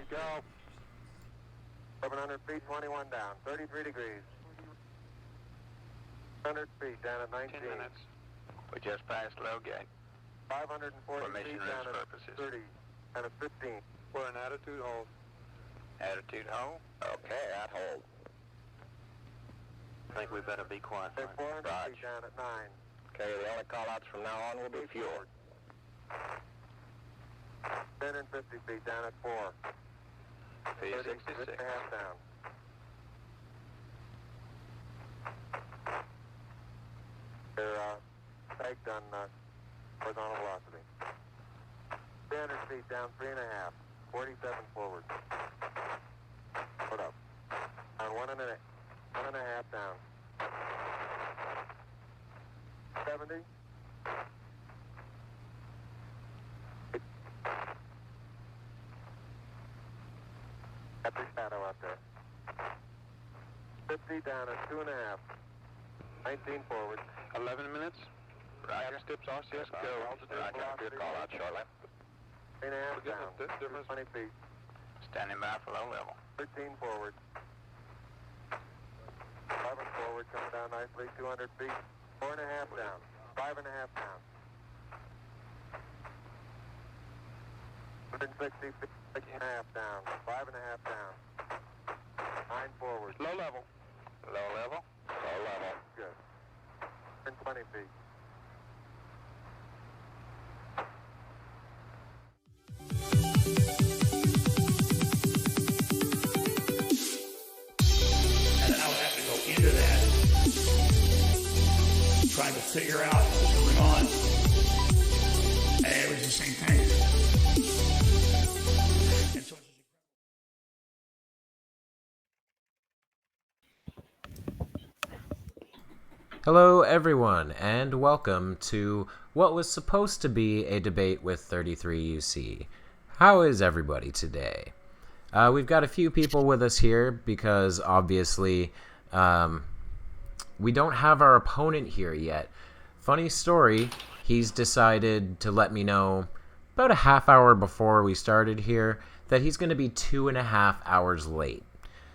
go. 700 feet, 21 down. 33 degrees. 100 feet down at 19. 10 minutes. We just passed low gate. 540 For mission feet risk down at purposes. 30 and at 15. We're in attitude hold. Attitude hold. Okay, at hold. I think we better be quiet. They're 400 feet down at 9. Okay, the only call-outs from now on will be fuel. 10 and 50 feet down at 4. P66. 6 and a half down. They're baked on horizontal velocity. 300 feet down, 3.5. 47 forward. Put up. On 1.5 down. 70. Got the shadow out there. 50 down at 2.5. 19 forward. 11 minutes. Roger. Steps RCS go. Roger. Your call-out shortly. 3.5 down. Difference. 20 feet. Standing by for low level. 13 forward. 11 forward, coming down nicely. 200 feet. 4.5 down. 5.5 down. 160 feet. 6.5 down. 5.5 down. 9 forward. Low level. Low level. Low level. Good. And 20 feet. And then I would have to go into that, trying to figure out what was going on. And it was the same thing. And so Hello, everyone, and welcome to what was supposed to be a debate with 33YouSee. How is everybody today? We've got a few people with us here because, obviously, we don't have our opponent here yet. Funny story, he's decided to let me know about a half hour before we started here that he's going to be 2.5 hours late.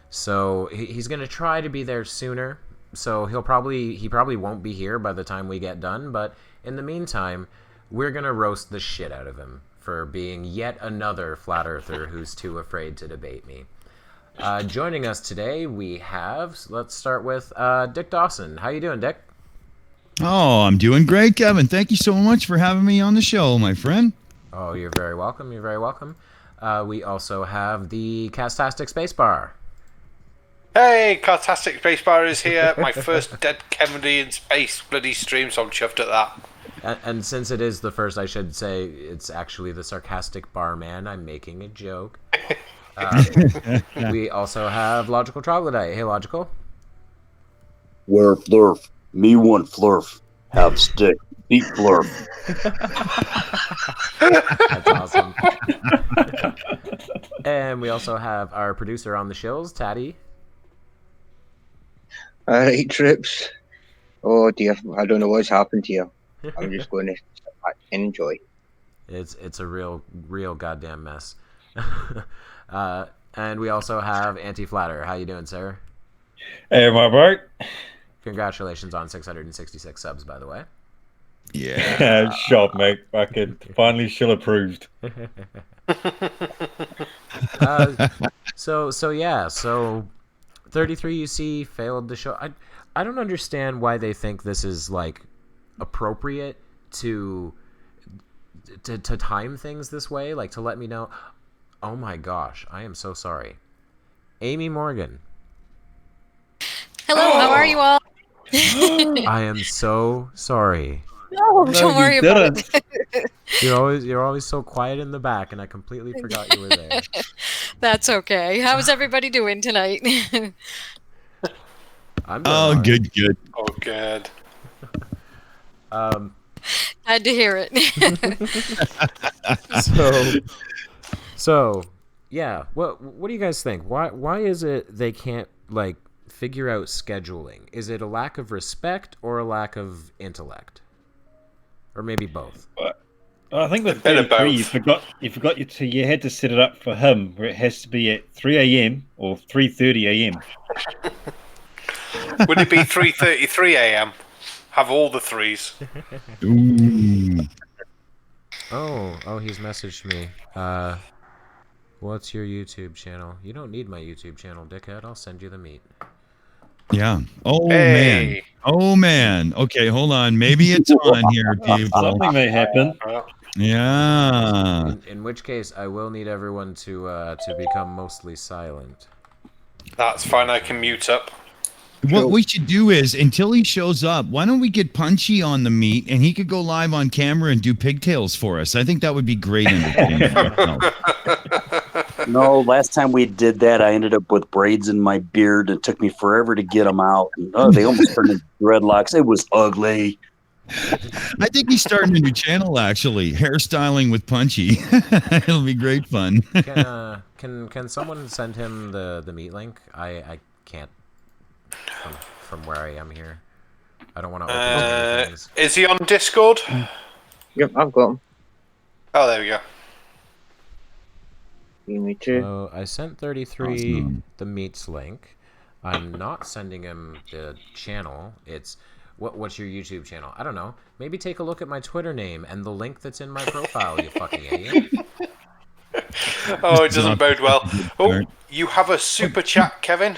So he's going to try to be there sooner. So he probably won't be here by the time we get done, but in the meantime, we're going to roast the shit out of him for being yet another flat earther who's too afraid to debate me. Joining us today, we have, let's start with Dick Dawson. How you doing, Dick? Oh, I'm doing great, Kevin. Thank you so much for having me on the show, my friend. Oh, you're very welcome. You're very welcome. We also have the Castastic Spacebar. Hey, Cartastic Spacebar is here. My first Dead Kennedy in space bloody stream, so I'm chuffed at that. And since it is the first, I should say it's actually the sarcastic barman. I'm making a joke. We also have Logical Troglodyte. Hey, Logical. Where flurf? Me want flurf. Have stick. Eat flurf. That's awesome. And we also have our producer on the shills, Tatty. Alright, Trips. Oh dear, I don't know what's happened here. I'm just going to sit back and enjoy. It's a real goddamn mess. And we also have Anti-Flatter. How you doing, sir? Hey, my bro. Congratulations on 666 subs, by the way. Yeah. Shot, mate. Fucking finally Shill approved. So 33YouSee failed the show. I don't understand why they think this is like appropriate to time things this way, like to let me know. Oh my gosh, I am so sorry. Amy Morgan. Hello, how are you all? I am so sorry. No, don't worry about it. You're always so quiet in the back, and I completely forgot you were there. That's okay. How's everybody doing tonight? I'm doing good. Oh, good. Glad to hear it. So yeah. What do you guys think? Why is it they can't like figure out scheduling? Is it a lack of respect or a lack of intellect? Or maybe both? I think with bit of 33, both. you forgot you had to set it up for him where it has to be at 3 a.m. or 3:30 a.m. Would it be 3:33 a.m.? Have all the threes. Ooh. Oh, he's messaged me. What's your YouTube channel? You don't need my YouTube channel, dickhead. I'll send you the meat. Yeah. Oh, Hey. man. Oh, man. Okay, hold on. Maybe it's on here, people. Something may happen. Yeah. In which case, I will need everyone to become mostly silent. That's fine. I can mute up. What we should do is, until he shows up, why don't we get Punchy on the meet and he could go live on camera and do pigtails for us? I think that would be great entertainment. No, last time we did that, I ended up with braids in my beard. It took me forever to get them out. And, they almost turned into dreadlocks. It was ugly. I think he's starting a new channel, actually. Hairstyling with Punchy. It'll be great fun. Can someone send him the meet link? I can't from where I am here. I don't want to open too many things. Is he on Discord? Yep, I've got him. Oh, there we go. Me too. So I sent 33 the meets link. I'm not sending him the channel. It's what's your YouTube channel? I don't know. Maybe take a look at my Twitter name and the link that's in my profile, you fucking idiot. Oh, it doesn't bode well. Oh, you have a super chat, Kevin?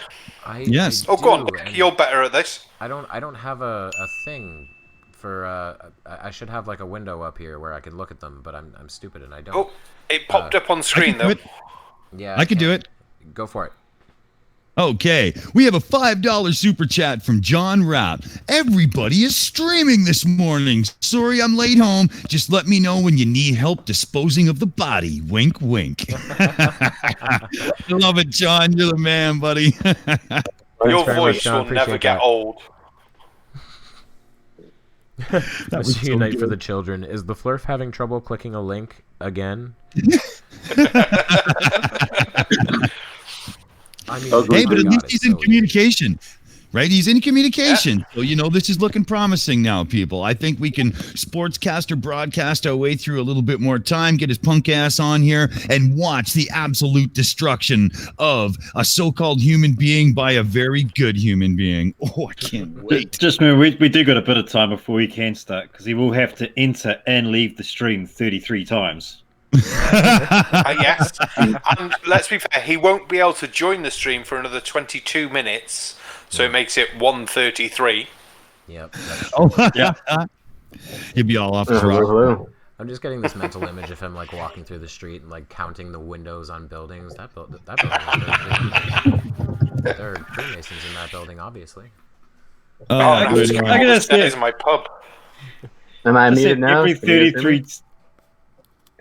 Yes. Oh, go on. You're better at this. I don't have a thing for I should have like a window up here where I can look at them, but I'm stupid and I don't. Oh, it popped up on screen though. Yeah, I can do it. Go for it. Okay, we have a $5 super chat from John Rapp. Everybody is streaming this morning. Sorry I'm late home. Just let me know when you need help disposing of the body. Wink, wink. I love it, John. You're the man, buddy. Your voice will never get old. Mr. Unite for the children. Is the Flurf having trouble clicking a link again? I mean, hey, but at least he's in communication, right? He's in communication. Yeah. So, this is looking promising now, people. I think we can sportscaster broadcast our way through a little bit more time, get his punk ass on here, and watch the absolute destruction of a so-called human being by a very good human being. Oh, I can't wait. Just remember, we do got a bit of time before we can start, because he will have to enter and leave the stream 33 times. Yes, and let's be fair, he won't be able to join the stream for another 22 minutes, so it makes it 1:33. Yep. Oh, yeah. He'd be all off his rock. I'm just getting this mental image of him like walking through the street and like counting the windows on buildings. That building. There are Freemasons in that building, obviously. I can that is my pub. Am I muted now? Every 33.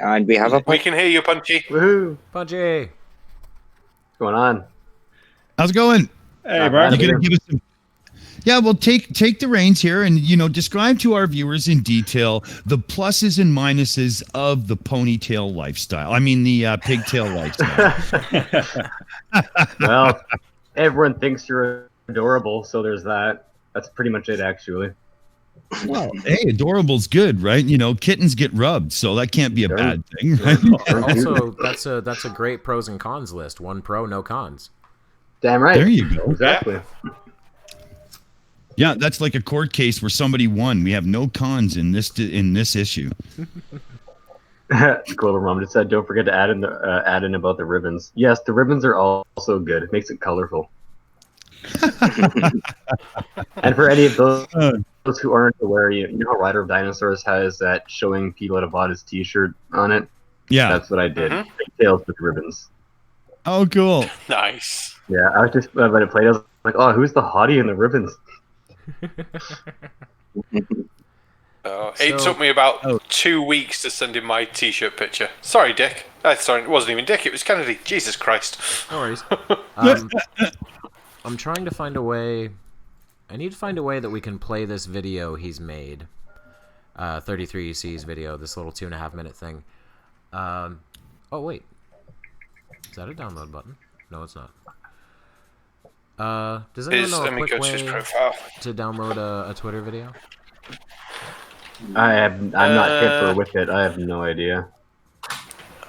And we have a We can hear you, Punchy. Woohoo! Punchy! What's going on? How's it going? Hey, bro. You gonna give us some... Yeah, well, take the reins here and, describe to our viewers in detail the pluses and minuses of the ponytail lifestyle. I mean, the pigtail lifestyle. Well, everyone thinks you're adorable, so there's that. That's pretty much it, actually. Well, hey, adorable's good, right? Kittens get rubbed, so that can't be a bad thing, right? Also, that's a great pros and cons list. One pro, no cons. Damn right. There you go. Exactly. Yeah, that's like a court case where somebody won. We have no cons in this issue. Cool. Mom just said, don't forget to add in about the ribbons. Yes, the ribbons are also good. It makes it colorful. And for any of those who aren't aware, you know how Rider of Dinosaurs has that showing people that have bought his T-shirt on it? Yeah, that's what I did. Tails with ribbons. Oh, cool. Nice. Yeah, I was just when it played, I was like, "Oh, who's the hottie in the ribbons?" It took me about 2 weeks to send in my T-shirt picture. Sorry, Dick. Sorry, it wasn't even Dick. It was Kennedy. Jesus Christ. No worries. I'm trying to find a way. I need to find a way that we can play this video he's made. 33YouSee's video, this little 2.5 minute thing. Oh wait, is that a download button? No, it's not. Does anyone know a quick way to download a Twitter video? I'm not hip or with it. I have no idea.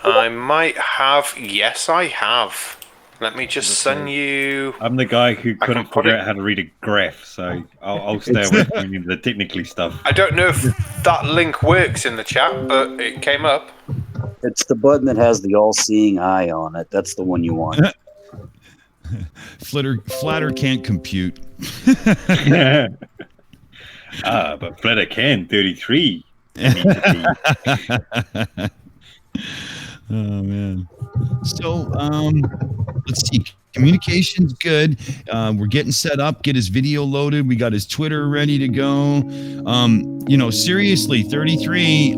I might have. Yes, I have. Let me just send you. I'm the guy who I couldn't can put figure it- out how to read a graph, so I'll stay away from any of the technically stuff. I don't know if that link works in the chat, but it came up. It's the button that has the all-seeing eye on it. That's the one you want. Flatter can't compute. But Flatter can 33. Oh man. So let's see. Communication's good. We're getting set up, get his video loaded. We got his Twitter ready to go. Seriously, 33,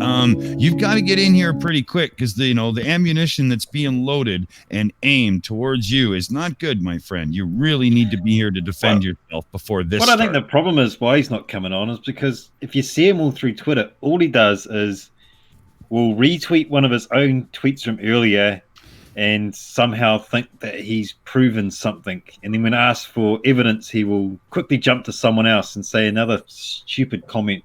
you've got to get in here pretty quick because the ammunition that's being loaded and aimed towards you is not good, my friend. You really need to be here to defend yourself before this. What I think the problem is why he's not coming on is because if you see him all through Twitter, all he does is will retweet one of his own tweets from earlier and somehow think that he's proven something. And then when asked for evidence, he will quickly jump to someone else and say another stupid comment.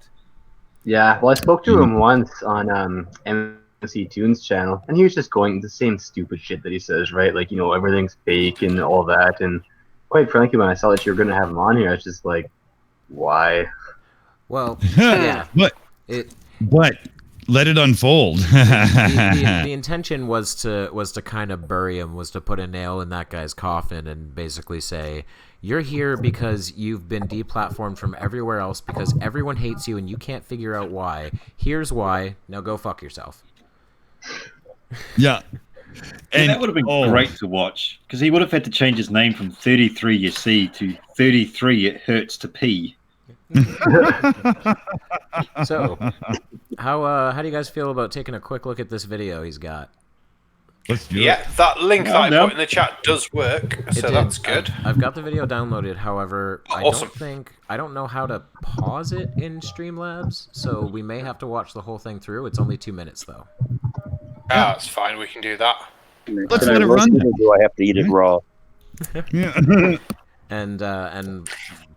Yeah, well, I spoke to him once on MC Tunes channel, and he was just going the same stupid shit that he says, right? Like, everything's fake and all that. And quite frankly, when I saw that you were going to have him on here, I was just like, why? Well, yeah. But let it unfold. the intention was to kind of bury him, was to put a nail in that guy's coffin and basically say, you're here because you've been deplatformed from everywhere else because everyone hates you and you can't figure out why. Here's why. Now go fuck yourself. Yeah. And that would have been great to watch because he would have had to change his name from 33YouSee to 33 It Hurts to Pee. So, how do you guys feel about taking a quick look at this video he's got? Let's do it. That link that I put in the chat does work, so that's good. I've got the video downloaded. However, Awesome. I don't know how to pause it in Streamlabs, so we may have to watch the whole thing through. It's only 2 minutes though. Ah, that's fine. We can do that. Let's let it run. Or do I have to eat it raw? Yeah. And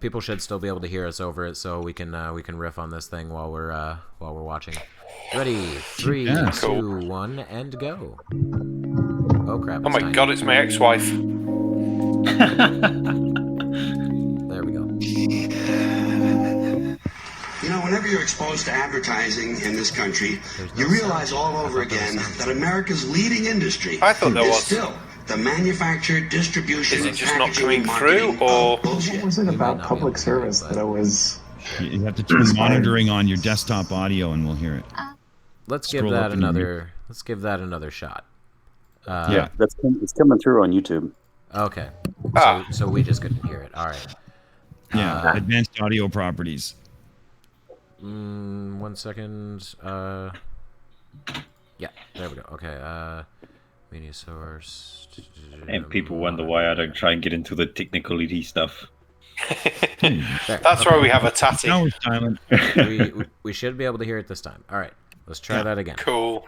people should still be able to hear us over it, so we can riff on this thing while we're watching. Ready, 3, 2, 1, and go. Oh crap! Oh my god, it's my ex-wife. There we go. Whenever you're exposed to advertising in this country, you realize all over again that America's leading industry is still the manufacture, distribution, is it just not packaging, coming through, or bullshit. Was it about public service that I was? You have to turn monitoring on your desktop audio, and we'll hear it. Let's give that another shot. Yeah, it's coming through on YouTube. Okay, so we just couldn't hear it. All right. Yeah, advanced audio properties. 1 second. Yeah, there we go. Okay. Media source. And people wonder why I don't try and get into the technicality stuff. That's why we have a tatty. Now we're silent. we should be able to hear it this time. All right, let's try that again. Cool.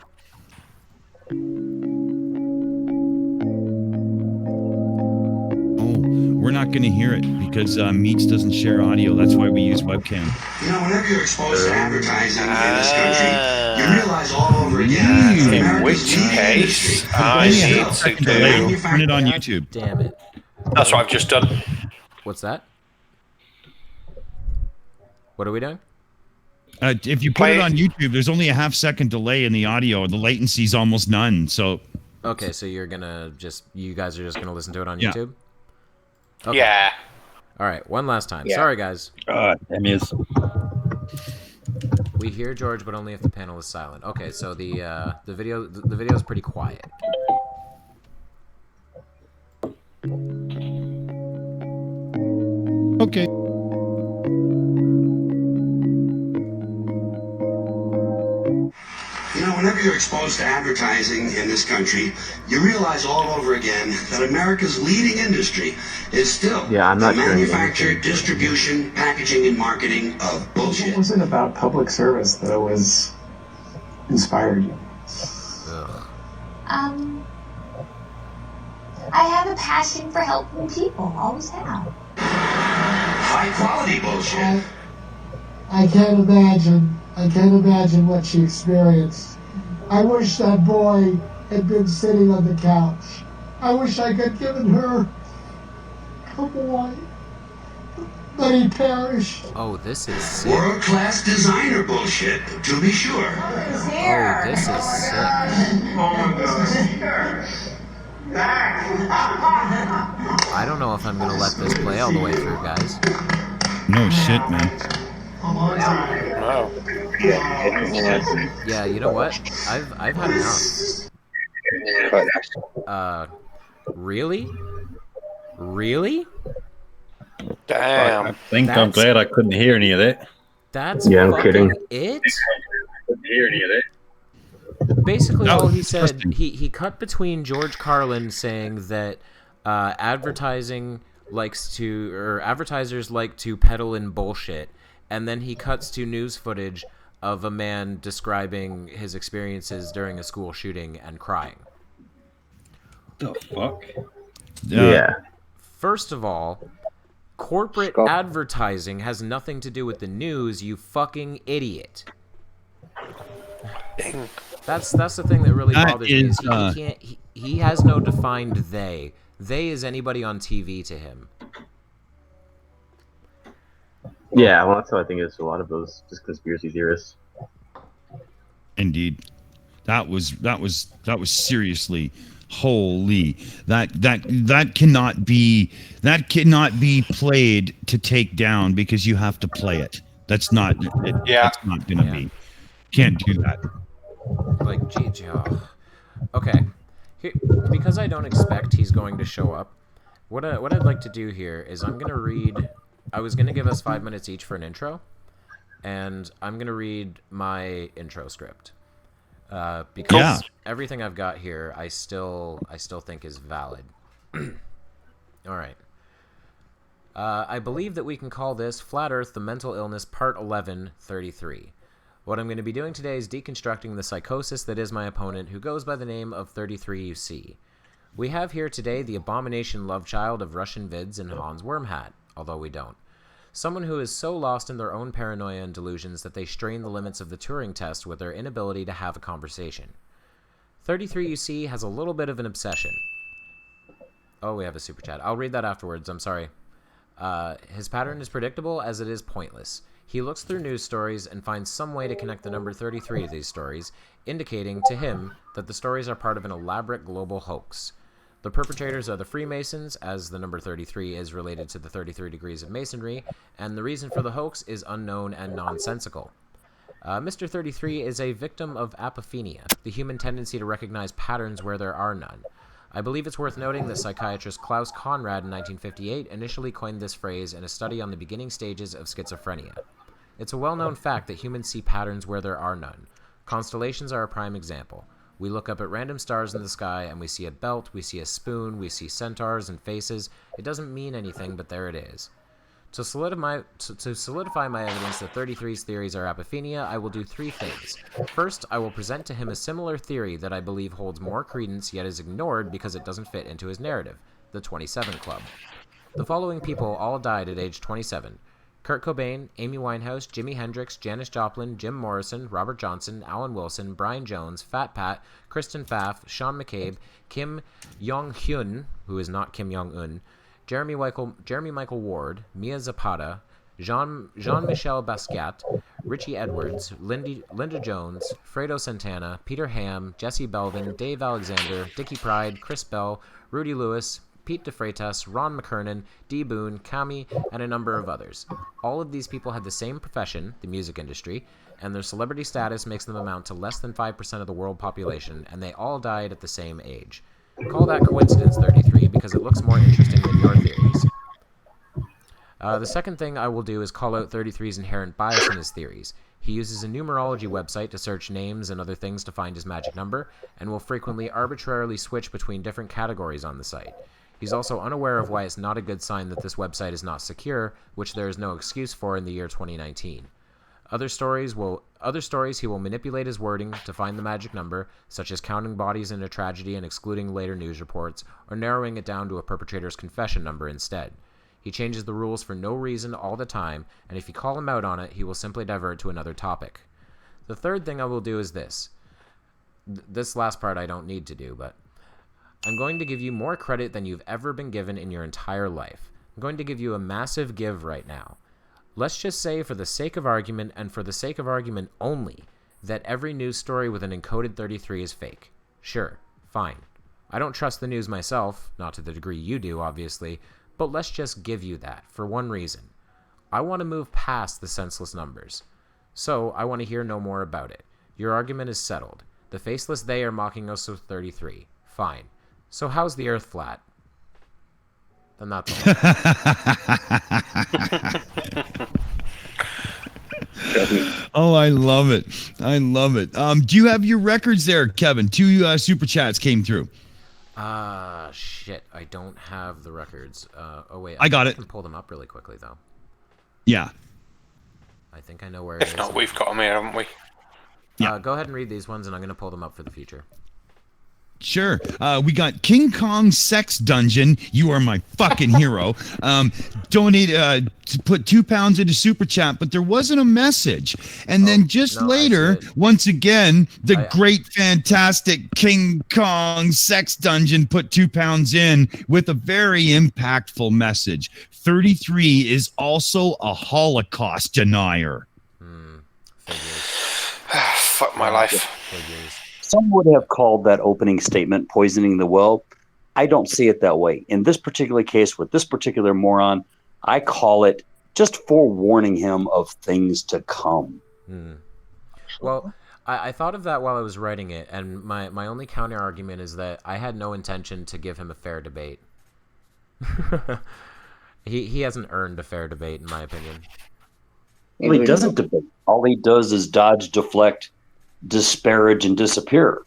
We're not going to hear it because Meets doesn't share audio. That's why we use webcam. Whenever you're exposed to advertising in this country, you realize all over again that in America's which leading case, industry I is need still to the do. manufacture- Turn it on YouTube. Damn it. That's what I've just done. What's that? What are we doing? If you put it on YouTube, there's only a half-second delay in the audio. The latency's almost none. So. Okay, so you guys are just gonna listen to it on Yeah. YouTube? Okay. Yeah. All right, one last time. Yeah. Sorry, guys. Damn is. We hear George, but only if the panel is silent. Okay, so the video is pretty quiet. Okay. Whenever you're exposed to advertising in this country, you realize all over again that America's leading industry is still I'm the not sure manufacture, distribution, packaging, and marketing of bullshit. What was it about public service that was inspired you? I have a passion for helping people. Always have. High quality bullshit. I can't imagine I can't imagine what she experienced. I wish that boy had been sitting on the couch. I wish I could have given her a boy. But he perished. Oh, this is sick. World-class designer bullshit, to be sure. He's here. Oh, this is sick. Oh my I don't know if I'm gonna let this play all the way through, guys. No shit, man. Wow. Yeah, you know what? I've had enough. Really? Really? Damn. I think I'm glad I couldn't hear any of that. That's Yeah, I'm fucking kidding. it? Couldn't hear any of that. Basically, That all was he said, disgusting. he cut between George Carlin saying that advertisers like to peddle in bullshit, and then he cuts to news footage of a man describing his experiences during a school shooting and crying. The fuck? Yeah. First of all, corporate advertising has nothing to do with the news, you fucking idiot. Dang. That's the thing that really That bothers me. is, He has no defined they. They is anybody on TV to him. Yeah, well, that's how I think it's a lot of those just conspiracy theorists. Indeed. That was seriously holy. That cannot be played to take down because you have to play it. That's not that's not gonna be. Can't do that. Like, gee, oh. Okay. Here, because I don't expect he's going to show up, what I'd like to do here is I'm going to read... I was going to give us 5 minutes each for an intro, and I'm going to read my intro script. Because everything I've got here, I still think is valid. All right. I believe that we can call this Flat Earth, the Mental Illness, Part 11, 33. What I'm going to be doing today is deconstructing the psychosis that is my opponent, who goes by the name of 33YouSee. We have here today the abomination love child of Russian vids and Hans Wormhat, although we don't. Someone who is so lost in their own paranoia and delusions that they strain the limits of the Turing test with their inability to have a conversation. 33YouSee has a little bit of an obsession. Oh, we have a super chat. I'll read that afterwards, I'm sorry. His pattern is predictable as it is pointless. He looks through news stories and finds some way to connect the number 33 to these stories, indicating to him that the stories are part of an elaborate global hoax. The perpetrators are the Freemasons, as the number 33 is related to the 33 degrees of Masonry, and the reason for the hoax is unknown and nonsensical. Mr. 33 is a victim of apophenia, the human tendency to recognize patterns where there are none. I believe it's worth noting that psychiatrist Klaus Conrad in 1958 initially coined this phrase in a study on the beginning stages of schizophrenia. It's a well-known fact that humans see patterns where there are none. Constellations are a prime example. We look up at random stars in the sky and we see a belt, we see a spoon, we see centaurs and faces. It doesn't mean anything, but there it is. To solidify my evidence that 33's theories are apophenia, I will do three things. First, I will present to him a similar theory that I believe holds more credence yet is ignored because it doesn't fit into his narrative, the 27 Club. The following people all died at age 27. Kurt Cobain, Amy Winehouse, Jimi Hendrix, Janis Joplin, Jim Morrison, Robert Johnson, Alan Wilson, Brian Jones, Fat Pat, Kristen Pfaff, Sean McCabe, Kim Jong-hyun, who is not Kim Jong-un, Jeremy Michael Ward, Mia Zapata, Jean-Michel Basquiat, Richie Edwards, Linda Jones, Fredo Santana, Peter Ham, Jesse Belvin, Dave Alexander, Dickie Pride, Chris Bell, Rudy Lewis, Pete DeFreitas, Ron McKernan, D. Boone, Kami, and a number of others. All of these people had the same profession, the music industry, and their celebrity status makes them amount to less than 5% of the world population, and they all died at the same age. Call that coincidence, 33, because it looks more interesting than your theories. The second thing I will do is call out 33's inherent bias in his theories. He uses a numerology website to search names and other things to find his magic number, and will frequently arbitrarily switch between different categories on the site. He's also unaware of why it's not a good sign that this website is not secure, which there is no excuse for in the year 2019. Other stories he will manipulate his wording to find the magic number, such as counting bodies in a tragedy and excluding later news reports, or narrowing it down to a perpetrator's confession number instead. He changes the rules for no reason all the time, and if you call him out on it, he will simply divert to another topic. The third thing I will do is this. This last part I don't need to do, but I'm going to give you more credit than you've ever been given in your entire life. I'm going to give you a massive give right now. Let's just say, for the sake of argument, and for the sake of argument only, that every news story with an encoded 33 is fake. Sure, fine. I don't trust the news myself, not to the degree you do, obviously, but let's just give you that, for one reason. I want to move past the senseless numbers. So, I want to hear no more about it. Your argument is settled. The faceless they are mocking us with 33. Fine. So how's the Earth flat? Then that's all. Oh, I love it. I love it. Do you have your records there, Kevin? 2 super chats came through. Shit. I don't have the records. Oh, wait. I got it. I can pull them up really quickly, though. Yeah. I think I know where it is. If not, we've got them here, haven't we? Yeah. Go ahead and read these ones, and I'm going to pull them up for the future. Sure. We got King Kong Sex Dungeon. You are my fucking hero. Donate to put £2 into super chat, but there wasn't a message. And then just later, once again, the great, fantastic King Kong Sex Dungeon put £2 in with a very impactful message. 33 is also a Holocaust denier. Fuck my life. Figures. Some would have called that opening statement poisoning the well. I don't see it that way. In this particular case, with this particular moron, I call it just forewarning him of things to come. Well, I thought of that while I was writing it, and my only counter argument is that I had no intention to give him a fair debate. He hasn't earned a fair debate, in my opinion. Well, he doesn't debate. All he does is dodge, deflect, disparage, and disappear,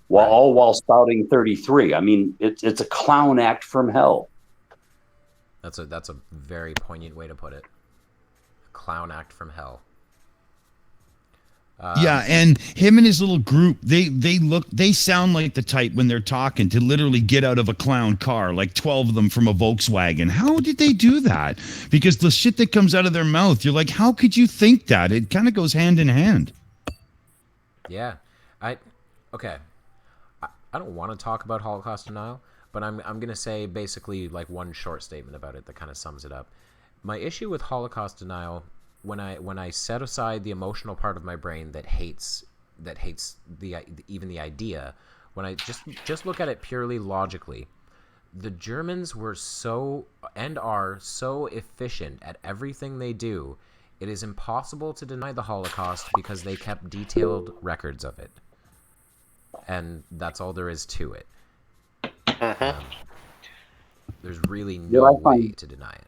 while spouting 33. I mean, it's a clown act from hell. That's a very poignant way to put it. A clown act from hell. Yeah, and him and his little group, they sound like the type when they're talking to literally get out of a clown car, like 12 of them from a Volkswagen. How did they do that? Because the shit that comes out of their mouth, you're like, how could you think that? It kind of goes hand in hand. Yeah, I don't want to talk about Holocaust denial, but I'm gonna say basically like one short statement about it that kind of sums it up. My issue with Holocaust denial, when I set aside the emotional part of my brain that hates even the idea, when I just look at it purely logically, the Germans were so and are so efficient at everything they do. It is impossible to deny the Holocaust because they kept detailed records of it. And that's all there is to it. There's really no way to deny it.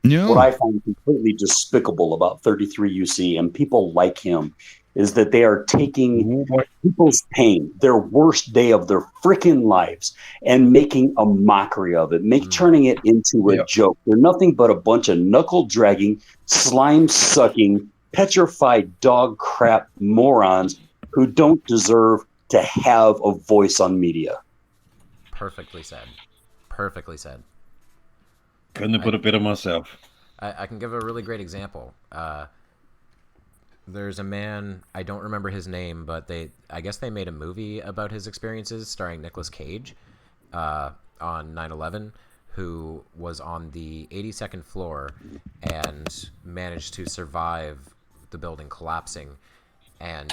No. What I find completely despicable about 33YouSee and people like him is that they are taking people's pain, their worst day of their freaking lives, and making a mockery of it, turning it into a joke. They're nothing but a bunch of knuckle-dragging, slime-sucking, petrified dog crap morons who don't deserve to have a voice on media. Perfectly said. Perfectly said. Couldn't have put it better myself. I can give a really great example. There's a man, I don't remember his name, but I guess they made a movie about his experiences starring Nicolas Cage on 9/11, who was on the 82nd floor and managed to survive the building collapsing. And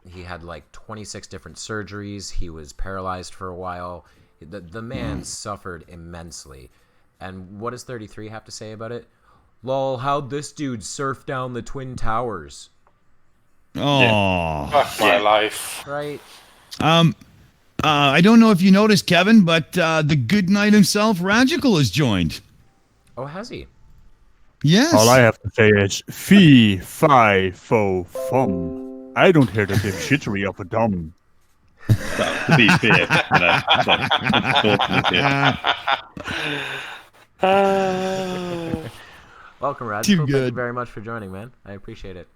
he had like 26 different surgeries. He was paralyzed for a while. The man suffered immensely. And what does 33 have to say about it? Lol, how'd this dude surf down the Twin Towers? Oh, fuck my life. Right. I don't know if you noticed, Kevin, but the good knight himself, Radical, has joined. Oh, has he? Yes. All I have to say is fee, fi, fo, fum. I don't hear the dim shittery of a dumb. To be fair, Welcome, Radical. Thank you very much for joining, man. I appreciate it.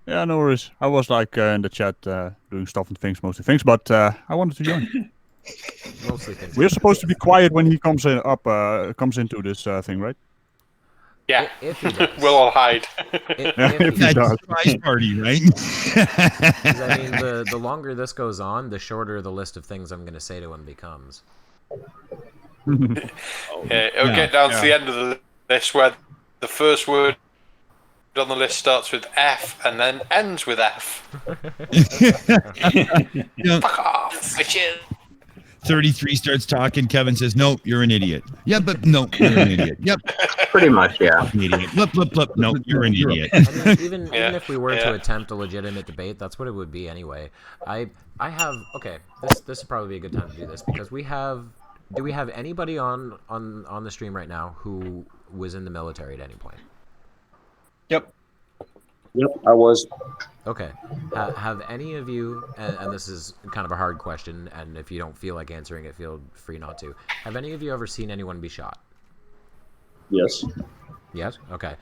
Yeah, no worries. I was like in the chat doing stuff and things, mostly things, but I wanted to join. Mostly things. We're supposed to be quiet when he comes into this thing, right? Yeah, if he does. we'll all hide. If he That does. surprise party, right? 'Cause, I mean, the longer this goes on, the shorter the list of things I'm going to say to him becomes. It'll get down to the end of the list where the first word on the list starts with F and then ends with F. Fuck off, bitches. 33 starts talking. Kevin says, "Nope, you're an idiot." Yeah, but no, you're an idiot. Yep. Pretty much, yeah. An idiot. Blip, blip, blip. No, you're an idiot. I mean, even if we were to attempt a legitimate debate, that's what it would be anyway. I have this would probably be a good time to do this because do we have anybody on the stream right now who was in the military at any point? Yep. Yep, I was. Okay. Have any of you, and this is kind of a hard question, and if you don't feel like answering it, feel free not to. Have any of you ever seen anyone be shot? Yes. Yes? Okay.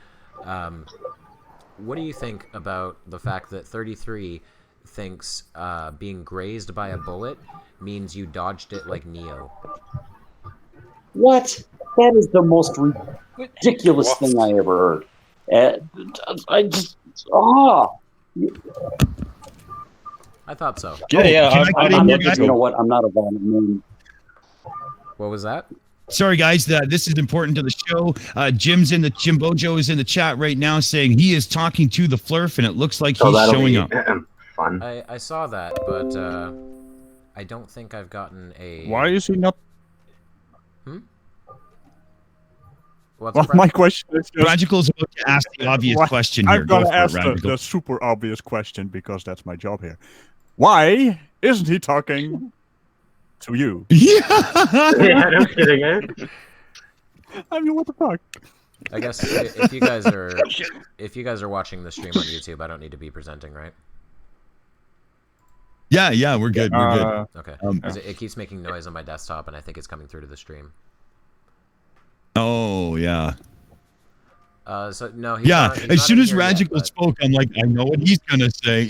What do you think about the fact that 33 thinks being grazed by a bullet means you dodged it like Neo? What? That is the most ridiculous thing I ever heard. I just I thought so. You know what? I'm not a violent man. What was that? Sorry, guys. This is important to the show. Jim Bojo is in the chat right now saying he is talking to the Flurf, and it looks like he's showing up. Fun. I saw that, but I don't think I've gotten a. Why is he not? What's my question is just... Radical's about to ask the obvious question here. I've got Go to for it, ask Radical. the super obvious question because that's my job here. Why isn't he talking to you? Yeah, no kidding, eh? I mean, what the fuck? I guess if you guys are watching the stream on YouTube, I don't need to be presenting, right? Yeah, we're good. We're good. Okay. 'Cause it keeps making noise on my desktop, and I think it's coming through to the stream. Oh yeah. So no. As soon as Radical spoke, I'm like, I know what he's gonna say.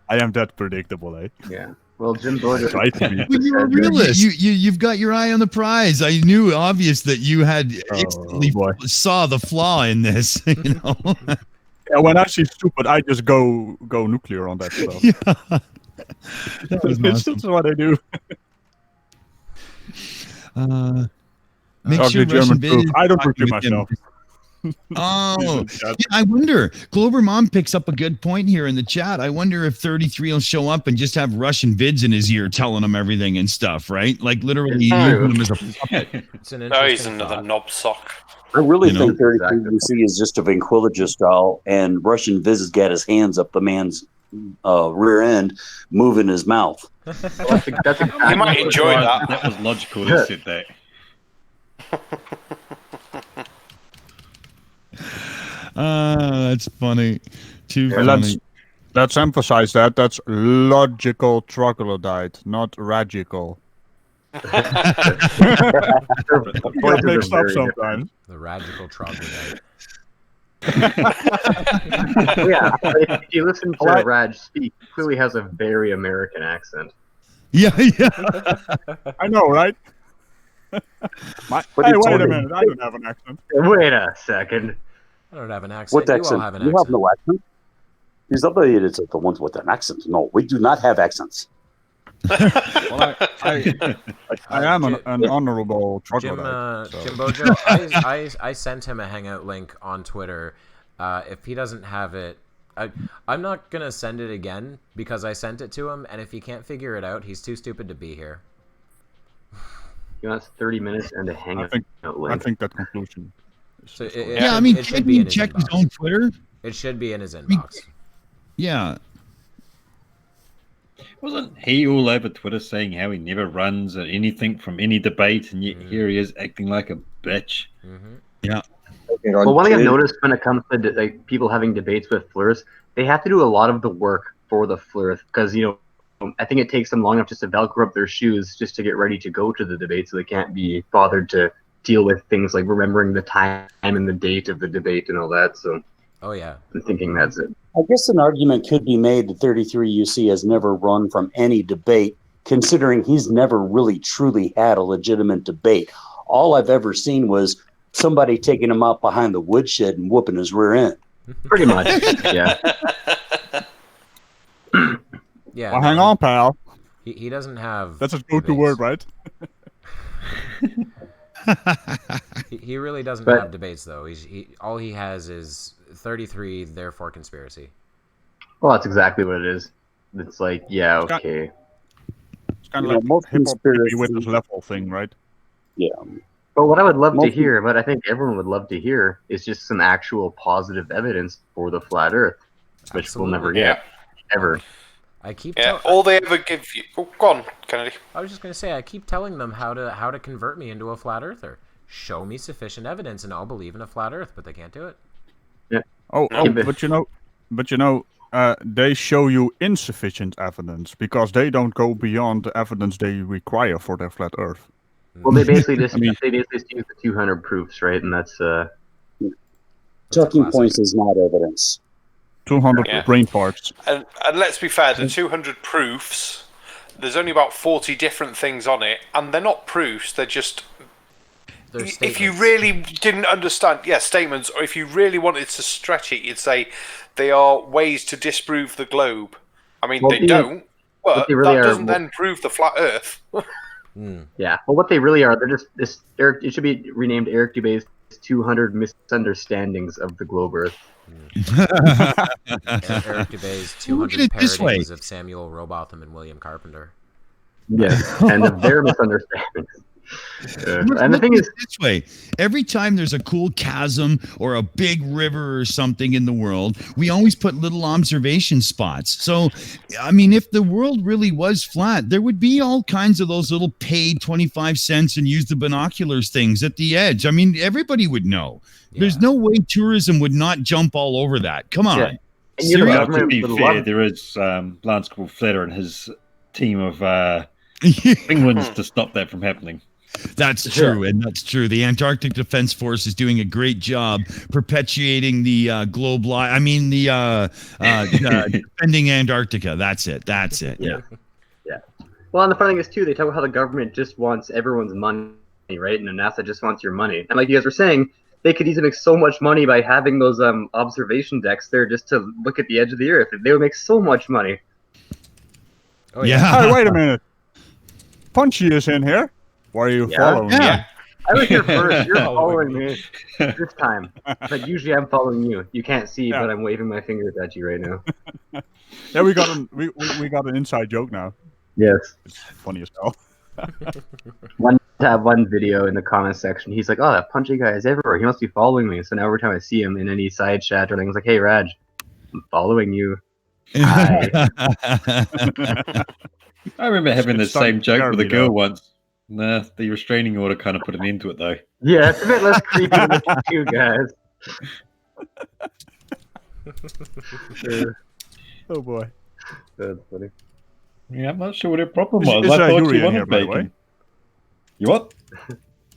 I am that predictable, eh? Yeah. Well, Jim Bojo. Try to be. But you're a realist. You've got your eye on the prize. I knew obvious that you had instantly saw the flaw in this. You know. Yeah, when I see stupid, I just go nuclear on that stuff. Yeah. That was It's awesome. just what I do. Make Ugly sure German Russian proof. Vid I don't talking review with him. myself. Oh, yeah, I wonder. Glober Mom picks up a good point here in the chat. I wonder if 33 will show up and just have Russian vids in his ear telling him everything and stuff, right? Like literally using him as a puppet. He's another knob sock. I really think 33UC is just a ventriloquist style, and Russian Viz has got his hands up the man's rear end, moving his mouth. You might enjoy that. That was logical, he said that. That's funny. Too funny. Let's emphasize that. That's logical troglodyte, not radical. Get mixed up sometimes. The radical troglodyte. Yeah, if you listen to Raj speak, he clearly has a very American accent. Yeah. I know, right? Hey, wait a minute. I don't have an accent. Wait a second. I don't have an accent. What You accent? all have an You accent. have no accent? These other idiots are the ones with an accent. No, we do not have accents. Well, I am an honorable troglodyte. Jim Bojo, I sent him a Hangout link on Twitter. If he doesn't have it, I'm not going to send it again because I sent it to him, and if he can't figure it out, he's too stupid to be here. He wants 30 minutes and a Hangout link. I think that conclusion. So I mean, can't he check his own Twitter? It should be in his inbox. Yeah. Wasn't he all over Twitter saying how he never runs or anything from any debate, and yet here he is acting like a bitch? Yeah. Well, one thing I've noticed when it comes to like people having debates with Fleurs, they have to do a lot of the work for the Fleurs because I think it takes them long enough just to velcro up their shoes just to get ready to go to the debate, so they can't be bothered to deal with things like remembering the time and the date of the debate and all that. So, oh yeah, I'm thinking that's it. I guess an argument could be made that 33UC has never run from any debate, considering he's never really truly had a legitimate debate. All I've ever seen was somebody taking him out behind the woodshed and whooping his rear end. Pretty much, yeah. Yeah. Well, hang on, pal. He doesn't have. That's a go-to word, right? He really doesn't have debates, though. All he has is 33, therefore conspiracy. Well, that's exactly what it is. It's like, yeah, okay. It's kind of like most hip-hop with this level thing, right? Yeah. But what I would love to hear, but I think everyone would love to hear, is just some actual positive evidence for the flat Earth, which we'll never get, ever. I keep all they ever give you. Oh, go on, Kennedy. I was just going to say, I keep telling them how to convert me into a flat earther. Show me sufficient evidence, and I'll believe in a flat Earth, but they can't do it. Yeah. But you know, they show you insufficient evidence because they don't go beyond the evidence they require for their flat Earth. Well, they basically just use the 200 proofs, right? And that's talking points is not evidence. 200 brain parts. And let's be fair, the 200 proofs, there's only about 40 different things on it, and they're not proofs, they're just... If you really didn't understand, statements, or if you really wanted to stretch it, you'd say they are ways to disprove the globe. I mean, they don't, but really that doesn't then prove the flat Earth. Yeah, well, what they really are, they're just it should be renamed Eric Dubé's 200 misunderstandings of the globe Earth. Eric Dubé's 200 parodies of Samuel Robotham and William Carpenter. Yes, and of their misunderstandings. And the thing is, this way, every time there's a cool chasm or a big river or something in the world, we always put little observation spots. So, I mean, if the world really was flat, there would be all kinds of those little paid 25 cents and use the binoculars things at the edge. I mean, everybody would know. Yeah. There's no way tourism would not jump all over that. Come on. Yeah. To be fair, there is Lance Corporal Flatter and his team of penguins to stop that from happening. That's true, and that's true. The Antarctic Defense Force is doing a great job perpetuating the globe lie. I mean, the defending Antarctica. That's it. Yeah. Yeah. Well, and the funny thing is, too, they talk about how the government just wants everyone's money, right? And NASA just wants your money. And like you guys were saying, they could easily make so much money by having those observation decks there just to look at the edge of the Earth. They would make so much money. Oh, yeah. Hey, wait a minute. Punchy is in here. Why are you following me? I was here first. You're following me this time. But usually I'm following you. You can't see, but I'm waving my fingers at you right now. Yeah, we got an inside joke now. Yes. It's funny as hell. One video in the comment section, he's like, "Oh, that Punchy guy is everywhere. He must be following me." So now every time I see him in any side chat or anything, he's like, "Hey, Raj, I'm following you." Hi. I remember having the same joke with a girl once. Nah, the restraining order kind of put an end to it, though. Yeah, it's a bit less creepy than the two guys. Oh boy, that's funny. Yeah, I'm not sure what her problem was. Is I thought Yuri she in here, wanted by the way? bacon. You what?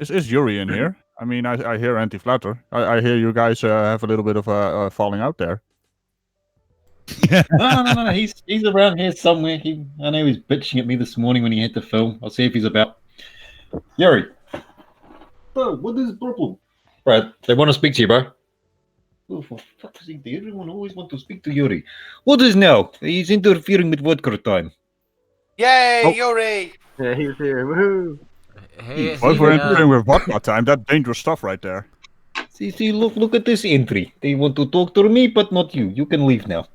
Is Yuri in here? I mean, I hear anti-flatter. I hear you guys have a little bit of a falling out there. No. He's around here somewhere. I know he's bitching at me this morning when he had to film. I'll see if he's about. Yuri. Bro, what is the problem? Bro, they want to speak to you, bro. Oh, for fuck's sake, everyone always want to speak to Yuri. What is now? He's interfering with vodka time. Yay, Yuri! Yeah, he's here. Woohoo! Hey, we're interfering with vodka time. That's dangerous stuff right there. See, look at this entry. They want to talk to me, but not you. You can leave now.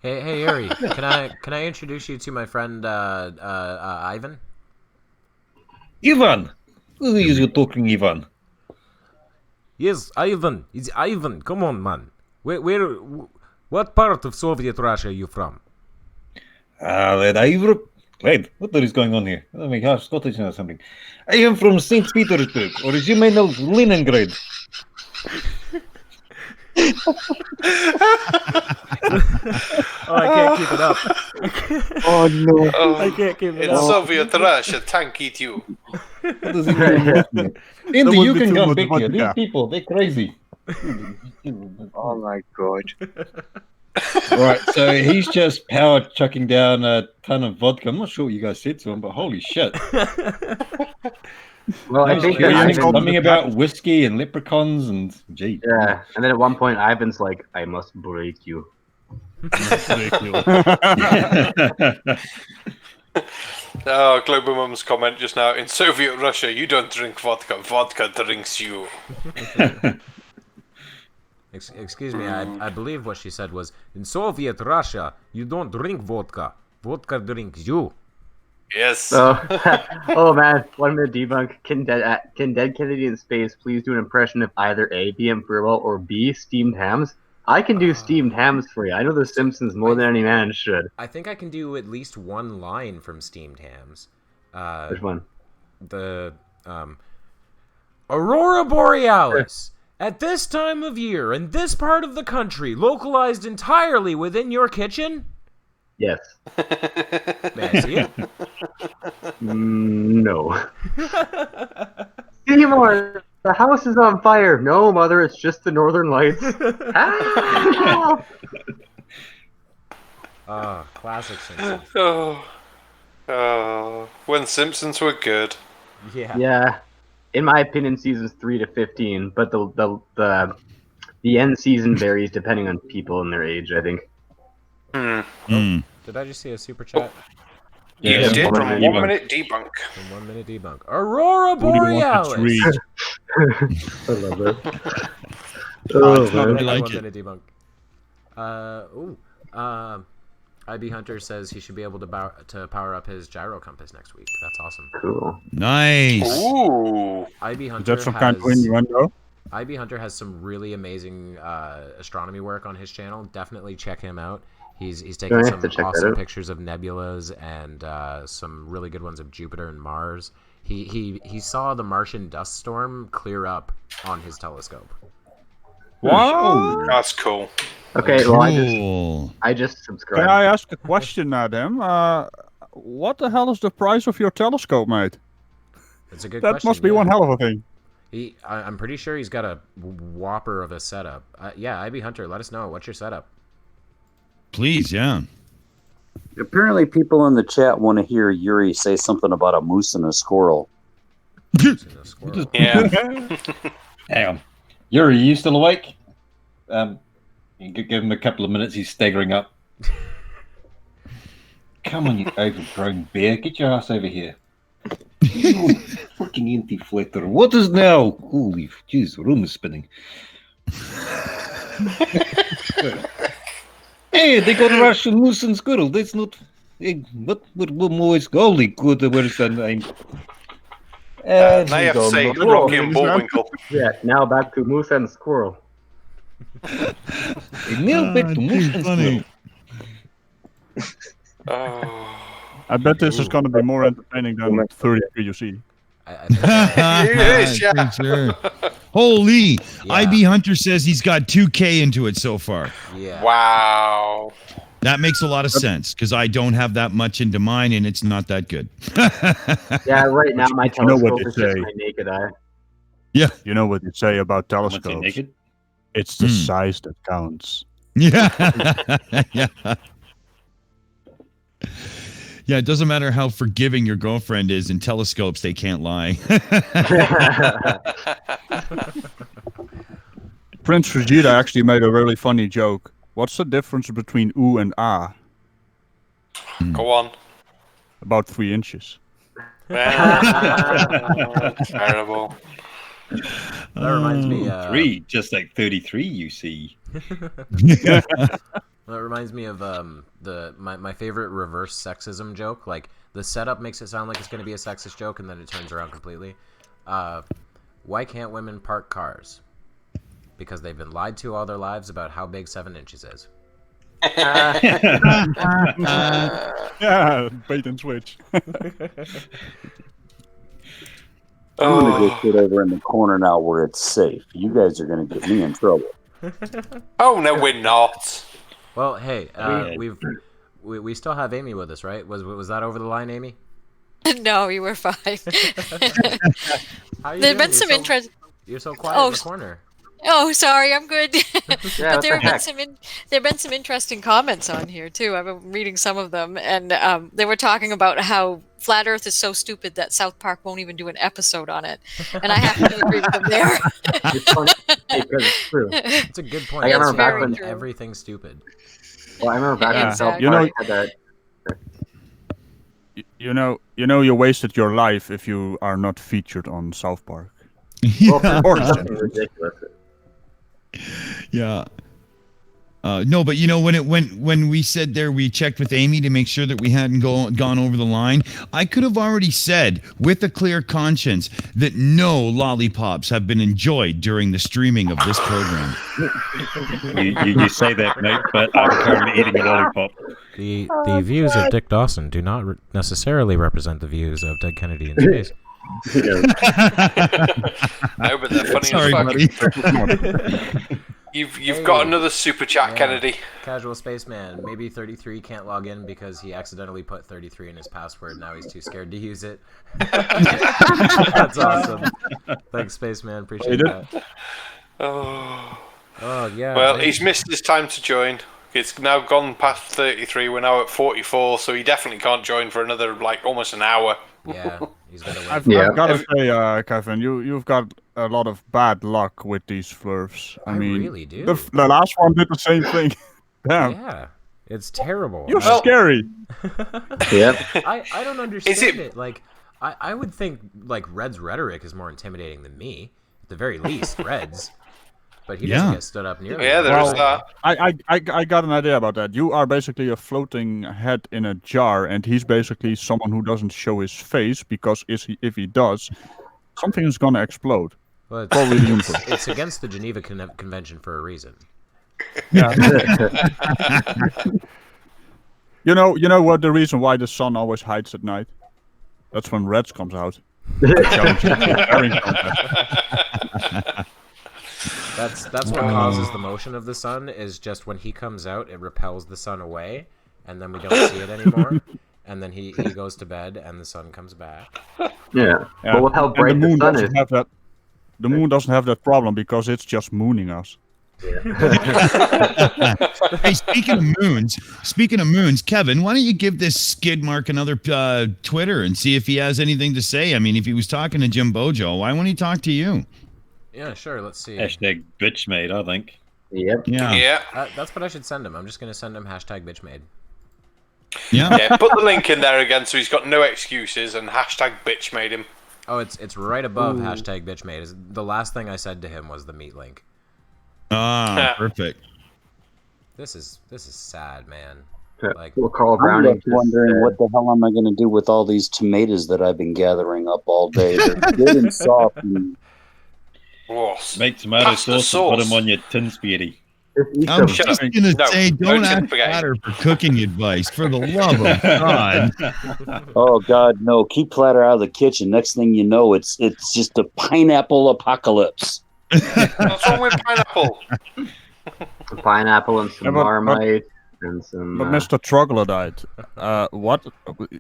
Hey, Yuri. Can I introduce you to my friend Ivan? Ivan, who is you talking, Ivan? Yes, Ivan. It's Ivan. Come on, man. What part of Soviet Russia are you from? Wait, what is going on here? Let me have Scottish or something. I am from St. Petersburg, original Leningrad. Oh, I can't keep it up. Oh no! I can't keep it in up. In Soviet Russia, tank eat you. What does it mean? Indy, you can come back here. These people, they're crazy. Oh my god. Right, so he's just power chucking down a ton of vodka. I'm not sure what you guys said to him, but holy shit. Well, I think that something about whiskey and leprechauns and gee. Yeah, and then at one point Ivan's like, "I must break you." Oh, Global Mum's comment just now. In Soviet Russia, you don't drink vodka. Vodka drinks you. Excuse me, I believe what she said was, in Soviet Russia, you don't drink vodka. Vodka drinks you. Yes. Oh man, 1 minute debunk. Can Dead Kennedy in Space please do an impression of either A, BM Furball, or B, steamed hams? I can do steamed hams for you. I know The Simpsons more than any man should. I think I can do at least one line from Steamed Hams. Which one? The Aurora Borealis. At this time of year, in this part of the country, localized entirely within your kitchen? Yes. May I see it? No. Seymour, the house is on fire. No, Mother, it's just the Northern Lights. Classic Simpsons. When Simpsons were good. Yeah. Yeah. In my opinion, seasons 3 to 15, but the end season varies depending on people and their age, I think. Did I just see a super chat? You did from 1 minute debunk. From 1 minute debunk. Aurora Borealis. I love that. Oh, I like 1 it. minute debunk. IB Hunter says he should be able to power up his gyro compass next week. That's awesome. Cool. Nice. Ooh. IB Hunter Is that some kind of innuendo? IB Hunter has some really amazing astronomy work on his channel. Definitely check him out. He's taken some awesome pictures of nebulas and some really good ones of Jupiter and Mars. He saw the Martian dust storm clear up on his telescope. Wow, that's cool. Okay, well, I just subscribed. Can I ask a question, Adam? What the hell is the price of your telescope, mate? It's a good that question. Must be one hell of a thing. I'm pretty sure he's got a whopper of a setup. Yeah, IB Hunter, let us know. What's your setup? Please, yeah. Apparently, people in the chat want to hear Yuri say something about a moose and a squirrel. Yeah. Hang on. Yuri, are you still awake? You could give him a couple of minutes. He's staggering up. Come on, you overgrown bear. Get your ass over here. You fucking anti-flatter. What is now? Holy jeez, the room is spinning. Hey, they got a Russian moose and squirrel. That's not... What more is holy good? Where's the name? Now you have to say Rocky and Bullwinkle. Yeah, now back to moose and squirrel. Now back to moose and squirrel. I bet this is going to be more entertaining than 33YouSee. It is, yeah. Sure. Holy! Yeah. IB Hunter says he's got 2K into it so far. Yeah. Wow. That makes a lot of sense because I don't have that much into mine and it's not that good. Yeah, right now my telescope is just my naked eye. Yeah. You know what you say about telescopes? It's the size that counts. Yeah. Yeah. Yeah, it doesn't matter how forgiving your girlfriend is in telescopes, they can't lie. Prince Vegeta actually made a really funny joke. What's the difference between oo and ah? Go on. About 3 inches. Terrible. That reminds me. 3, just like 33YouSee. That reminds me of my favorite reverse sexism joke. Like the setup makes it sound like it's going to be a sexist joke, and then it turns around completely. Why can't women park cars? Because they've been lied to all their lives about how big 7 inches is. Yeah, bait and switch. I'm going to go sit over in the corner now where it's safe. You guys are going to get me in trouble. Oh, no, we're not. Well, hey, we still have Amy with us, right? Was that over the line, Amy? No, you were fine. How you There've doing? been some interest. You're so quiet in the corner. Oh, sorry, I'm good. Yeah, But there what the have been some interesting comments on here too. I've been reading some of them, and they were talking about how flat Earth is so stupid that South Park won't even do an episode on it, and I have to agree with them there. It's funny because it's true. It's a good point. I remember back very when true. Everything's stupid. Well, I remember back when South Exactly. Park had that. You wasted your life if you are not featured on South Park. Well, Or something ridiculous. Yeah. No, but when we said there, we checked with Amy to make sure that we hadn't gone over the line. I could have already said with a clear conscience that no lollipops have been enjoyed during the streaming of this program. You say that, mate, but I'm currently eating a lollipop. The views of Dick Dawson do not necessarily represent the views of Dead Kennedy in space. No, but they're funny Sorry, as fuck. buddy. You've got another super chat, Kennedy. Casual Spaceman. Maybe 33 can't log in because he accidentally put 33 in his password. Now he's too scared to use it. That's awesome. Thanks, Spaceman. Appreciate that. Oh, yeah. Well, he's missed his time to join. It's now gone past 33. We're now at 44, so he definitely can't join for another, almost an hour. Yeah, he's gonna wait. I've got to say, Kevin, you've got a lot of bad luck with these flurfs. I mean, really do. The last one did the same thing. Damn. Yeah, it's terrible. You're scary. Yep. I don't understand it. I would think Red's rhetoric is more intimidating than me, at the very least. Red's. But he doesn't get stood up nearly. Yeah, there's that. I got an idea about that. You are basically a floating head in a jar, and he's basically someone who doesn't show his face, because if he does, something is going to explode. Well, Probably the universe. it's against the Geneva Convention for a reason. Yeah. You know what the reason why the sun always hides at night? That's when Reds comes out. That's what causes the motion of the sun, is just when he comes out, it repels the sun away, and then we don't see it anymore. And then he goes to bed, and the sun comes back. Yeah. Well, with how bright the sun is. The moon doesn't have that problem because it's just mooning us. Hey, speaking of moons, Kevin, why don't you give this skid mark another Twitter and see if he has anything to say? I mean, if he was talking to Jim Bojo, why won't he talk to you? Yeah, sure. Let's see. Hashtag bitchmade, I think. Yep. Yeah. That's what I should send him. I'm just going to send him hashtag bitchmade. Yeah. Put the link in there again so he's got no excuses, and hashtag bitchmade him. Oh, it's right above hashtag bitchmade. The last thing I said to him was the meat link. Ah, perfect. This is sad, man. Well, Carl Brown. I'm just wondering what the hell am I going to do with all these tomatoes that I've been gathering up all day? They're good and soft. And... Make tomato sauce and put them on your tin spaghetti. I'm just going to say, don't ask Platter for cooking advice, for the love of God. Oh, God, no. Keep Platter out of the kitchen. Next thing you know, it's just a pineapple apocalypse. What's wrong with pineapple? Pineapple and some Marmite and some... But Mr. Troglodyte, what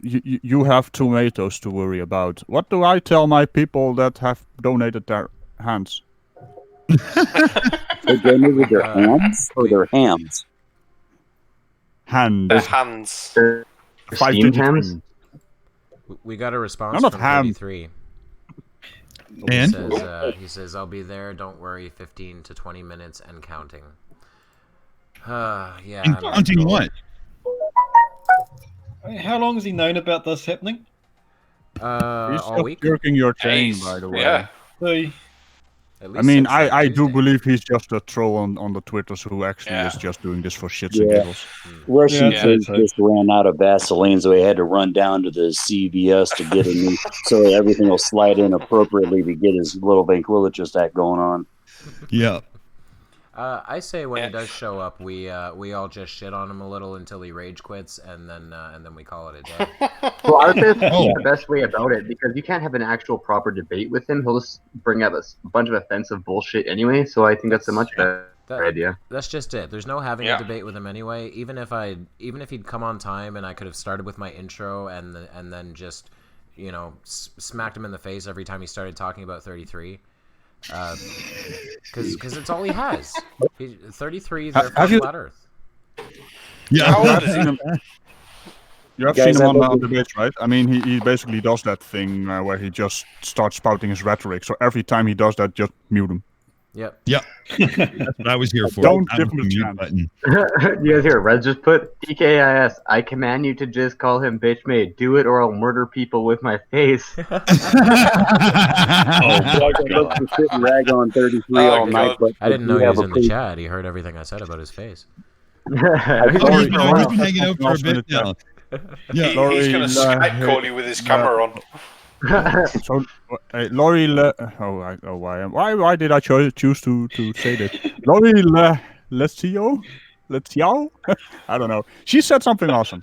you have tomatoes to worry about. What do I tell my people that have donated their hands? They donated their hands or their hams? Hands. Their hands. 5-digit hands? We got a response not from ham. 33. And? He says, I'll be there, don't worry, 15 to 20 minutes and counting. Yeah. And counting what? How long has he known about this happening? He's all just week. jerking your chain, by the way. Yeah. I mean, I do believe he's just a troll on the Twitters who actually is just doing this for shits and giggles. Russian Fizz just ran out of Vaseline, so he had to run down to the CVS to get a new, so everything will slide in appropriately to get his little ventriloquist act going on. Yeah. I say when he does show up, we all just shit on him a little until he rage quits, and then we call it a day. Well, I would say that's the best way about it, because you can't have an actual proper debate with him. He'll just bring up a bunch of offensive bullshit anyway. So I think that's a much better idea. That's just it. There's no having a debate with him anyway. Even if he'd come on time and I could have started with my intro and then just smacked him in the face every time he started talking about 33. Because it's all he has. 33 is there for flat Earth. Yeah. You have seen him on debates, right? I mean, he basically does that thing where he just starts spouting his rhetoric. So every time he does that, just mute him. Yep. Yep. That's what I was here for. Don't give him a chance. Button. You guys hear Red just put DKIS. I command you to just call him bitch made. Do it or I'll murder people with my face. Oh, I love to sit and rag on 33 all night, but I didn't know he was in the chat. He heard everything I said about his face. He's been hanging out for a bit now. Yeah, he's going to Skype call you with his camera on. So, Laurie, why did I choose to say this? Laurie, Letio? I don't know. She said something awesome.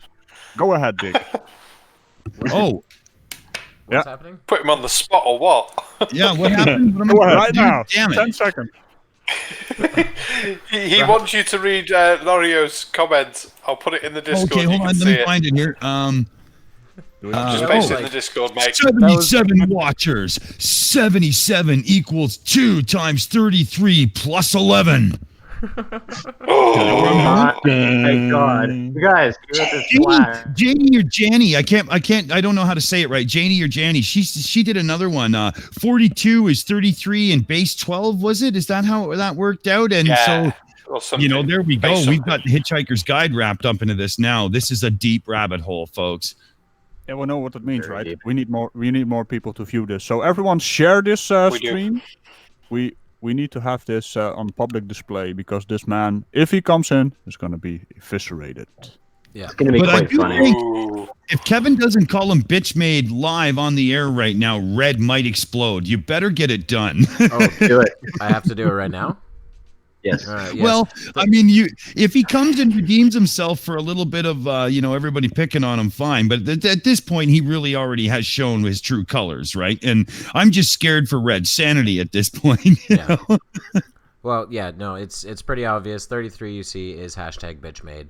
Go ahead, Dick. Oh. What's happening? Put him on the spot or what? Yeah, what happened? Go ahead, right now. Damn it. 10 seconds. he wants you to read Lorio's comments. I'll put it in the Discord. Okay, hold on. Let me find it here. Just paste it in the Discord, mate. 77 watchers. 77 equals 2 times 33 plus 11. Oh my God! You guys, Janie or Janny? I don't know how to say it right. Janie or Janny? She did another one. 42 is 33 and base 12. Was it? Is that how that worked out? And so. Well, there we go. We've got the Hitchhiker's Guide wrapped up into this now. This is a deep rabbit hole, folks. Yeah, we know what it means, right? We need more people to view this. So everyone share this stream. We need to have this on public display because this man, if he comes in, is going to be eviscerated. Yeah, it's going to be quite funny. Think if Kevin doesn't call him bitch made live on the air right now, Red might explode. You better get it done. Oh, do it. I have to do it right now? Yes. Yes. Well, I mean, if he comes and redeems himself for a little bit of, everybody picking on him, fine. But at this point, he really already has shown his true colors, right? And I'm just scared for Red's sanity at this point. You know? Well, yeah, no, it's pretty obvious. 33YouSee is #bitchmade.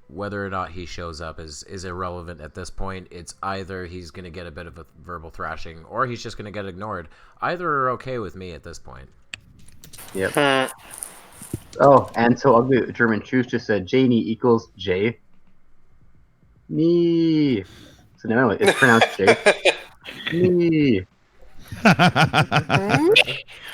Whether or not he shows up is irrelevant at this point. It's either he's going to get a bit of a verbal thrashing or he's just going to get ignored. Either are okay with me at this point. Yep. Oh, and so ugly German Shoes just said Janie equals J. Me. So now it's pronounced J. Me.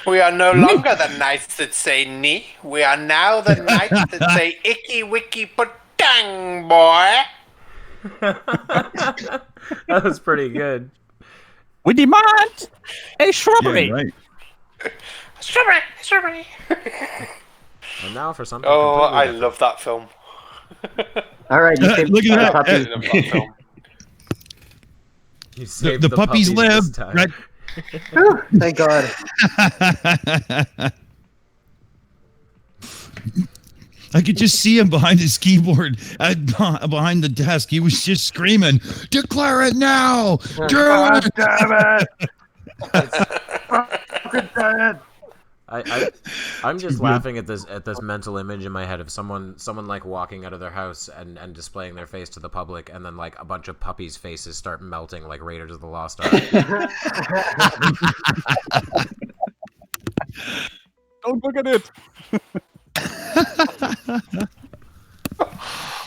We are no longer the knights that say ni. We are now the knights that say icky wicky patang, boy. That was pretty good. We demand a shrubbery. Yeah, right. Strawberry. And now for something. Oh, I love that film. All right, you saved look at that. I love that film. You saved The puppies live. Right? Thank God. I could just see him behind his keyboard, behind the desk. He was just screaming, "Declare it now! God damn it!" I'm just laughing at this mental image in my head of someone like walking out of their house and displaying their face to the public, and then like a bunch of puppies' faces start melting like Raiders of the Lost Ark. Don't look at it.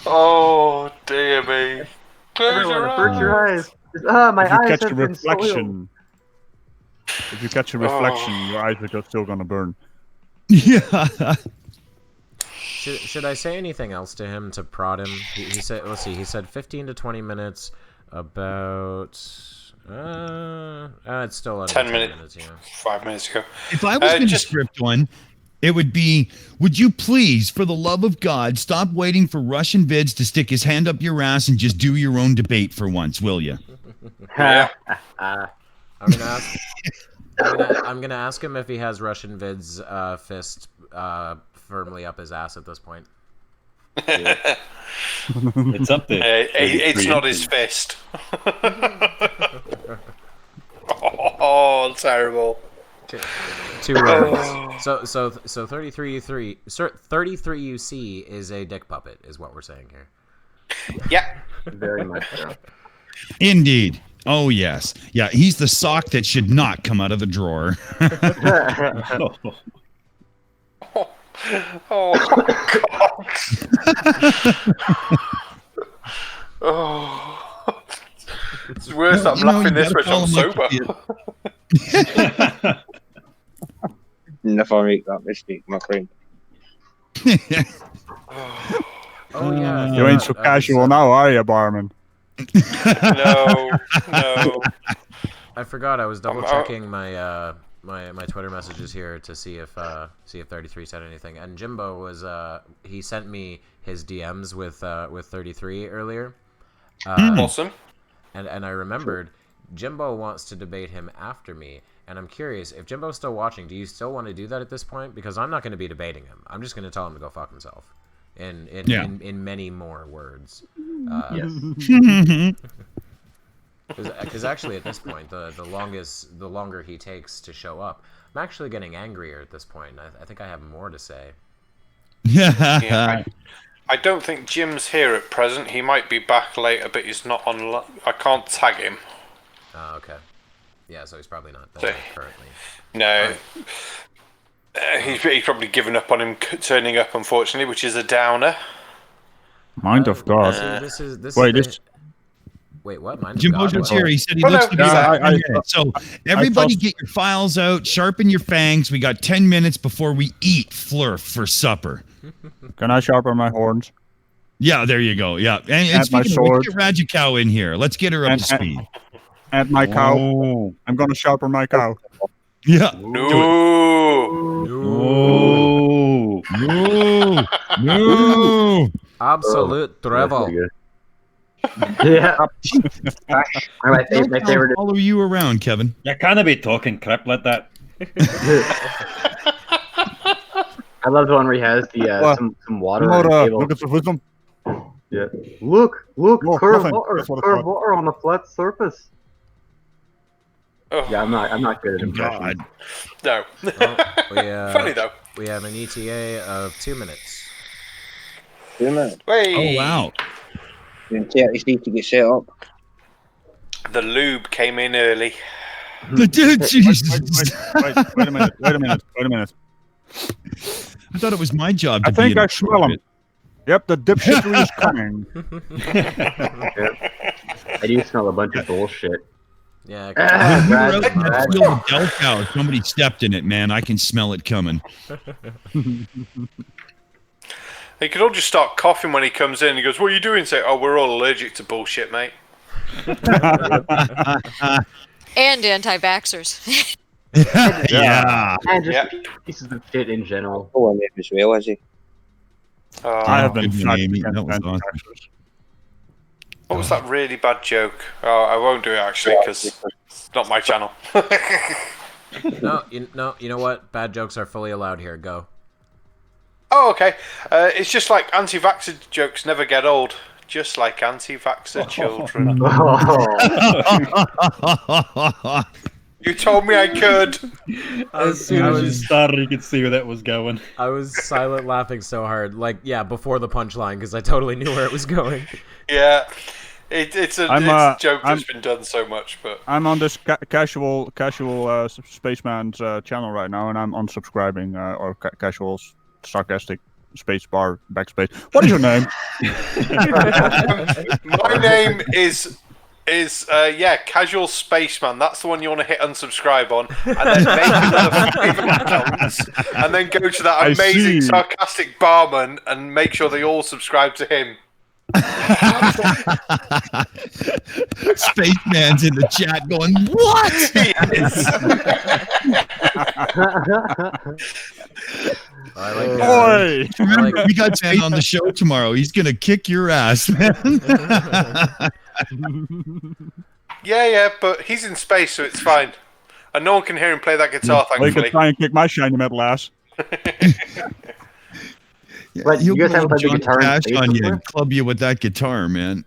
Oh dear me! Avert your eyes. My eyes have been soiled. If you catch a reflection, your eyes are just still gonna burn. Yeah. Should I say anything else to him to prod him? He said, let's see, he said 15 to 20 minutes. About it's still under 10 minutes. 5 minutes ago. If I was going to script one, it would be, would you please, for the love of God, stop waiting for Russian vids to stick his hand up your ass and just do your own debate for once, will you? Yeah. I'm gonna ask him if he has Russian vids fist firmly up his ass at this point. It's up there. It's not his fist. Oh, terrible. Two words. So 33YouSee is a dick puppet, is what we're saying here. Yeah. Very much so. Indeed. Oh, yes. Yeah, he's the sock that should not come out of the drawer. Oh, God. Oh. It's worse I'm laughing this much, I'm sober. Never make that mistake, my friend. Oh yeah. You ain't so casual now, are you, barman? No. I forgot. I was double checking my my Twitter messages here to see if 33 said anything. And Jimbo was he sent me his DMs with 33 earlier. Awesome. And I remembered Jimbo wants to debate him after me. And I'm curious, if Jimbo's still watching, do you still want to do that at this point? Because I'm not going to be debating him. I'm just going to tell him to go fuck himself. In many more words. Yes. Because actually, at this point, the longer he takes to show up, I'm actually getting angrier at this point. I think I have more to say. Yeah, I don't think Jim's here at present. He might be back later, but he's not on. I can't tag him. Okay. Yeah, so he's probably not there currently. No. He's probably given up on him turning up, unfortunately, which is a downer. Mind of God. Wait, what? Mind Jimbo of God? here. He said he looks to be back. So everybody get your files out, sharpen your fangs. We got 10 minutes before we eat Flurf for supper. Can I sharpen my horns? Yeah, there you go. Yeah. And speaking of, let's get Raja Cow in here. Let's get her up to speed. And my cow. Oh. I'm going to sharpen my cow. Yeah. No. Absolute travel. Yeah. my favorite. Follow you around, Kevin. You can't be talking crap like that. I love the one where he has the some water on the table. Look at the wisdom. Yeah. Look, curved water on the flat surface. Oh. Yeah, I'm not good at impressions. No. Funny though. We have an ETA of 2 minutes. 2 minutes. Wait. Oh wow. You're in 30 feet to get set up. The lube came in early. Jesus. Wait a minute. I thought it was my job to I think I smell him. Yep, the dipshittery is coming. I do smell a bunch of bullshit. Yeah. Somebody stepped in it, man. I can smell it coming. They could all just start coughing when he comes in. He goes, "What are you doing?" Say, "Oh, we're all allergic to bullshit, mate." And anti-vaxxers. Yeah. And just pieces of shit in general. Oh, I'm as well, is he? I have been That was awesome. What was that really bad joke? Oh, I won't do it actually because it's not my channel. No, you know what? Bad jokes are fully allowed here. Go. Oh, okay. It's just like anti-vaxxer jokes never get old. Just like anti-vaxxer children. You told me I could. As soon as you started, you could see where that was going. I was silent laughing so hard. Like, yeah, before the punchline, because I totally knew where it was going. Yeah. It's a joke that's been done so much, but I'm on this casual spaceman's channel right now, and I'm unsubscribing or casual sarcastic spacebar backspace. What is your name? My name is Casual Spaceman. That's the one you want to hit unsubscribe on, and then make another 5 accounts, and then go to that amazing sarcastic barman and make sure they all subscribe to him. Spaceman's in the chat going, "What?" I like Boy, remember, we got Dan on the show tomorrow. He's gonna kick your ass, man. Yeah, but he's in space, so it's fine, and no one can hear him play that guitar. Well, you Thankfully, can try and kick my shiny metal ass. But you guys haven't played the John guitar Cash in space on you before? and club you with that guitar, man.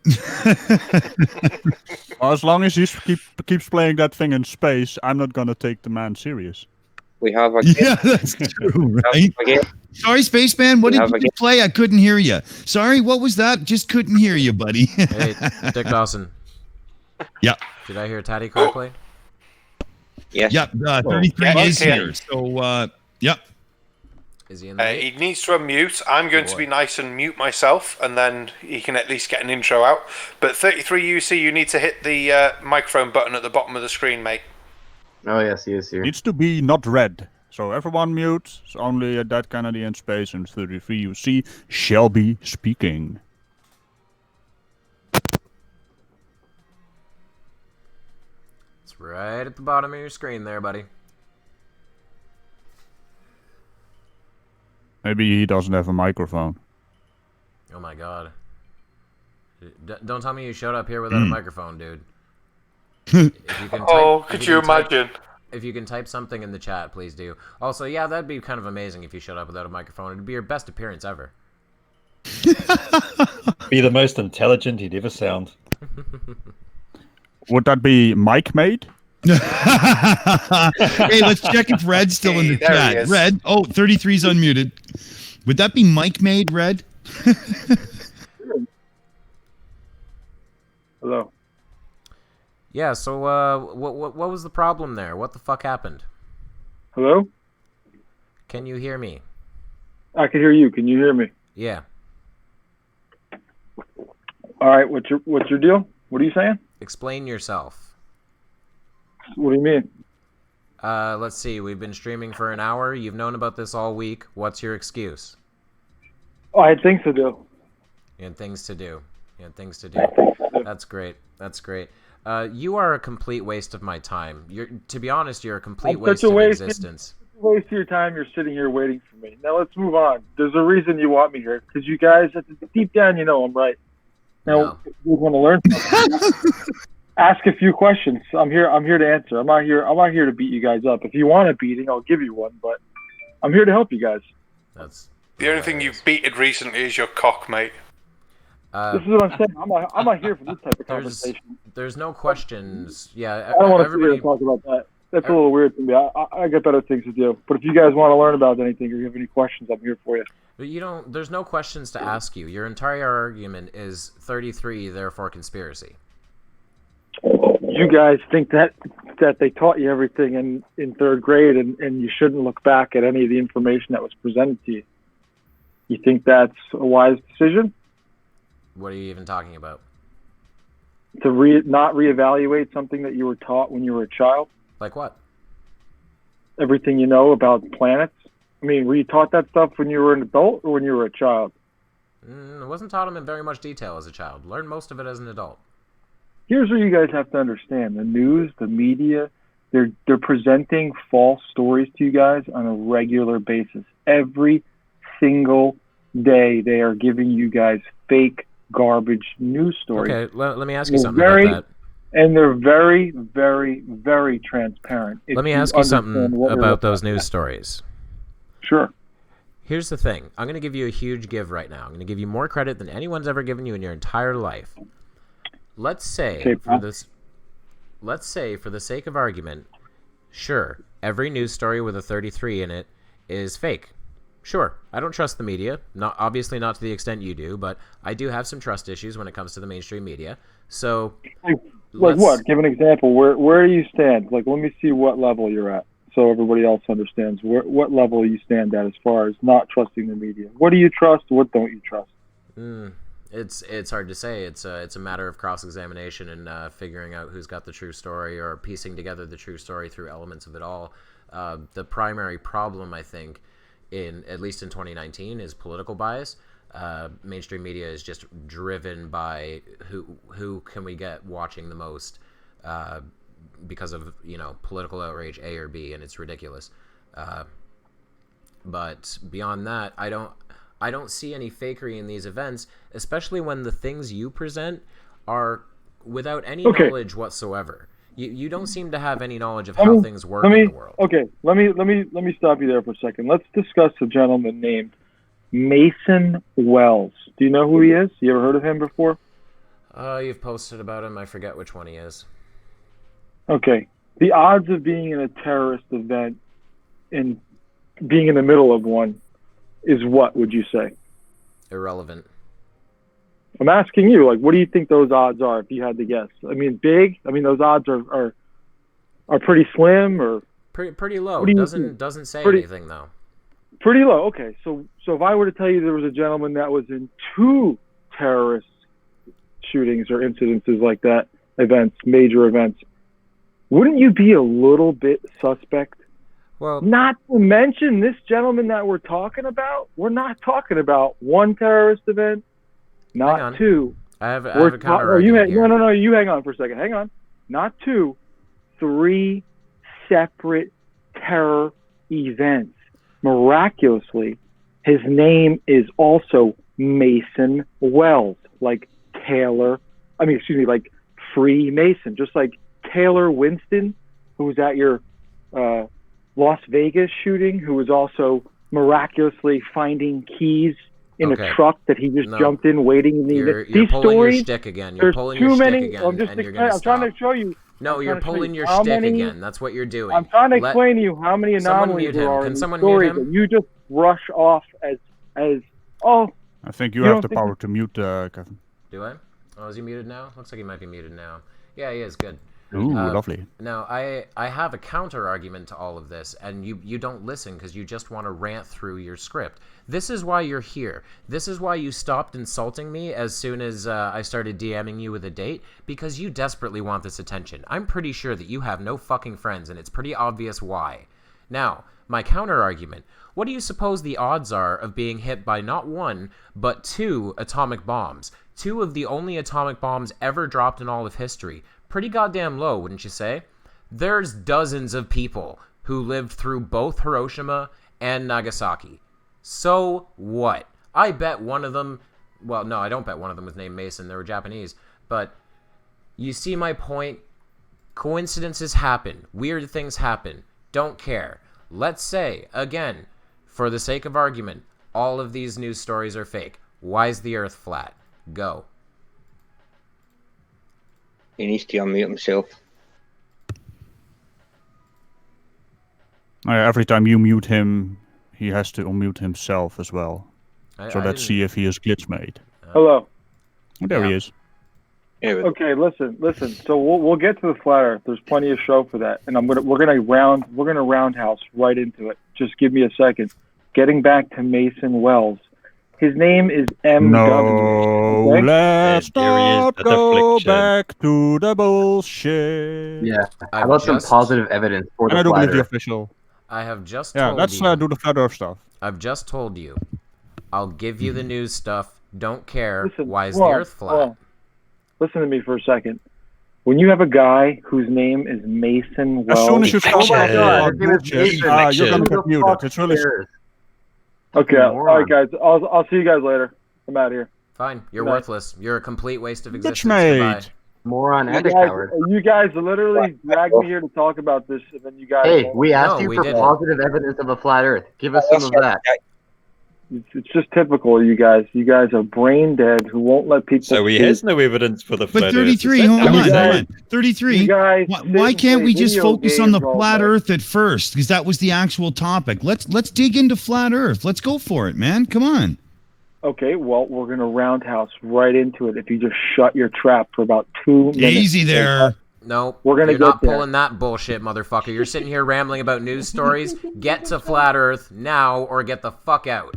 Well, as long as he keeps playing that thing in space, I'm not gonna take the man serious. We have a Yeah, that's true, right? Sorry, Spaceman, what did you play? I couldn't hear you. Sorry, what was that? Just couldn't hear you, buddy. Hey, Dick Dawson. Yeah. Did I hear Taddy correctly? Yes. Yep. 33 Yeah, is okay. here. So, yep. Is he in the he needs to unmute. I'm going to be nice and mute myself, and then he can at least get an intro out. But 33UC, you need to hit the microphone button at the bottom of the screen, mate. Oh, yes, he is here. Needs to be not red. So everyone mute. It's only at that Kennedy in space and 33UC shall be speaking. It's right at the bottom of your screen there, buddy. Maybe he doesn't have a microphone. Oh my god. Don't tell me you showed up here without a microphone, dude. If you can type, could you imagine? If you can type something in the chat, please do. Also, yeah, that'd be kind of amazing if you showed up without a microphone. It'd be your best appearance ever. Be the most intelligent he'd ever sound. Would that be mic made? Hey, let's check if Red's still in the chat. Red, 33's unmuted. Would that be mic made, Red? Hello. Yeah, so what was the problem there? What the fuck happened? Hello? Can you hear me? I can hear you. Can you hear me? Yeah. All right. What's your deal? What are you saying? Explain yourself. What do you mean? Let's see. We've been streaming for an hour. You've known about this all week. What's your excuse? Oh, I had things to do. You had things to do. You had things to do. That's great. That's great. You are a complete waste of my time. To be honest, you're a complete waste of existence. Waste of your time. You're sitting here waiting for me. Now let's move on. There's a reason you want me here, because you guys, deep down, you know I'm right. Now we want to learn something. Ask a few questions. I'm here to answer. I'm not here to beat you guys up. If you want a beating, I'll give you one. But I'm here to help you guys. That's the only thing you've beaten recently is your cock, mate. This is what I'm saying. I'm not here for this type of conversation. There's no questions. Yeah, I don't want to sit here and talk about that. That's a little weird to me. I got better things to do. But if you guys want to learn about anything or you have any questions, I'm here for you. But there's no questions to ask you. Your entire argument is 33, therefore conspiracy. You guys think that they taught you everything in third grade and you shouldn't look back at any of the information that was presented to you. You think that's a wise decision? What are you even talking about? To not reevaluate something that you were taught when you were a child? Like what? Everything you know about planets? I mean, were you taught that stuff when you were an adult or when you were a child? I wasn't taught them in very much detail as a child. Learned most of it as an adult. Here's what you guys have to understand. The news, the media, they're presenting false stories to you guys on a regular basis. Every single day they are giving you guys fake garbage news stories. Okay, let me ask you something about that. And they're very, very, very transparent. Let me ask you something about those news stories. Sure. Here's the thing. I'm going to give you a huge give right now. I'm going to give you more credit than anyone's ever given you in your entire life. Let's say, for the sake of argument, sure, every news story with a 33 in it is fake. Sure, I don't trust the media. Obviously not to the extent you do, but I do have some trust issues when it comes to the mainstream media. So, like what? Give an example. Where do you stand? Like, let me see what level you're at, so everybody else understands what level you stand at as far as not trusting the media. What do you trust? What don't you trust? It's hard to say. It's a matter of cross-examination and figuring out who's got the true story or piecing together the true story through elements of it all. The primary problem, I think, at least in 2019, is political bias. Mainstream media is just driven by who can we get watching the most because of political outrage, A or B, and it's ridiculous. But beyond that, I don't see any fakery in these events, especially when the things you present are without any knowledge whatsoever. You don't seem to have any knowledge of how things work in the world. Okay, let me stop you there for a second. Let's discuss a gentleman named Mason Wells. Do you know who he is? You ever heard of him before? You've posted about him. I forget which one he is. Okay. The odds of being in a terrorist event and being in the middle of one is what, would you say? Irrelevant. I'm asking you, like, what do you think those odds are if you had to guess? I mean, big? I mean, those odds are pretty slim or pretty low. What do you Doesn't say Pretty- anything though. pretty low? Okay, so if I were to tell you there was a gentleman that was in 2 terrorist shootings or incidences like that, major events, wouldn't you be a little bit suspect? Well, not to mention this gentleman that we're talking about. We're not talking about 1 terrorist event, not 2. I have a counter argument here. No, you hang on for a second. Hang on. Not 2, 3 separate terror events. Miraculously, his name is also Mason Wells, like like Freemason, just like Taylor Winston, who was at your Las Vegas shooting, who was also miraculously finding keys in a truck that he just jumped in, waiting. You're These pulling stories, your shtick again. You're there's pulling too your many. shtick again, I'm just and you're gonna I'm trying to show you. No, I'm you're trying to show pulling you your how shtick many- again. That's what you're doing. I'm trying to explain to you how many Someone anomalies mute there him. are Can in someone the mute story him? that you just brush off as oh. I think you You have don't the think- power to mute, Kevin. Do I? Oh, is he muted now? Looks like he might be muted now. Yeah, he is. Good. Ooh, lovely. Now, I have a counter argument to all of this, and you don't listen because you just want to rant through your script. This is why you're here. This is why you stopped insulting me as soon as I started DMing you with a date, because you desperately want this attention. I'm pretty sure that you have no fucking friends, and it's pretty obvious why. Now, my counter argument. What do you suppose the odds are of being hit by not 1, but 2 atomic bombs? 2 of the only atomic bombs ever dropped in all of history. Pretty goddamn low, wouldn't you say? There's dozens of people who lived through both Hiroshima and Nagasaki. So what? I bet one of them... Well, no, I don't bet one of them was named Mason. They were Japanese. But you see my point? Coincidences happen. Weird things happen. Don't care. Let's say, again, for the sake of argument, all of these news stories are fake. Why is the Earth flat? Go. He needs to unmute himself. Every time you mute him, he has to unmute himself as well. So let's see if he is glitch made. Hello. Oh, there he is. Okay, listen. So we'll get to the flat Earth. There's plenty of show for that, and we're gonna roundhouse right into it. Just give me a second. Getting back to Mason Wells. His name is MW. No, okay? let's not go back to the bullshit. Yeah. How about some positive evidence for And the I do flat believe the Earth? official. I have just Yeah, told let's you. do the flat Earth stuff. I've just told you. I'll give you the news stuff. Don't care. Listen, Why is the hold on, Earth flat? hold on. Listen to me for a second. When you have a guy whose name is Mason Wells... As soon as you start talking about His name is bullshit, Mason. you're going to Who get the muted. fuck It's really... cares? Okay, all moron. right, guys. I'll see you guys later. I'm out of here. Fine. You're Good night. worthless. You're a complete waste of existence. mate. Goodbye. Moron and a guys, coward. you guys literally dragged me here to talk about this, and then you guys... Hey, we asked No, you we for didn't. positive evidence of a flat Earth. Give us some of that. It's just typical of you guys. You guys are brain dead who won't let people So he speak. has no evidence for the flat But Earth. 33, hold on, You hold guys- on. 33. you guys Why sit can't and we play just video focus on the games all flat day. Earth at first? Because that was the actual topic. Let's dig into flat Earth. Let's go for it, man. Come on. Okay, well, we're going to roundhouse right into it if you just shut your trap for about 2 minutes. Easy there. No, We're gonna you're get not there. pulling that bullshit, motherfucker. You're sitting here rambling about news stories. Get to flat Earth now, or get the fuck out.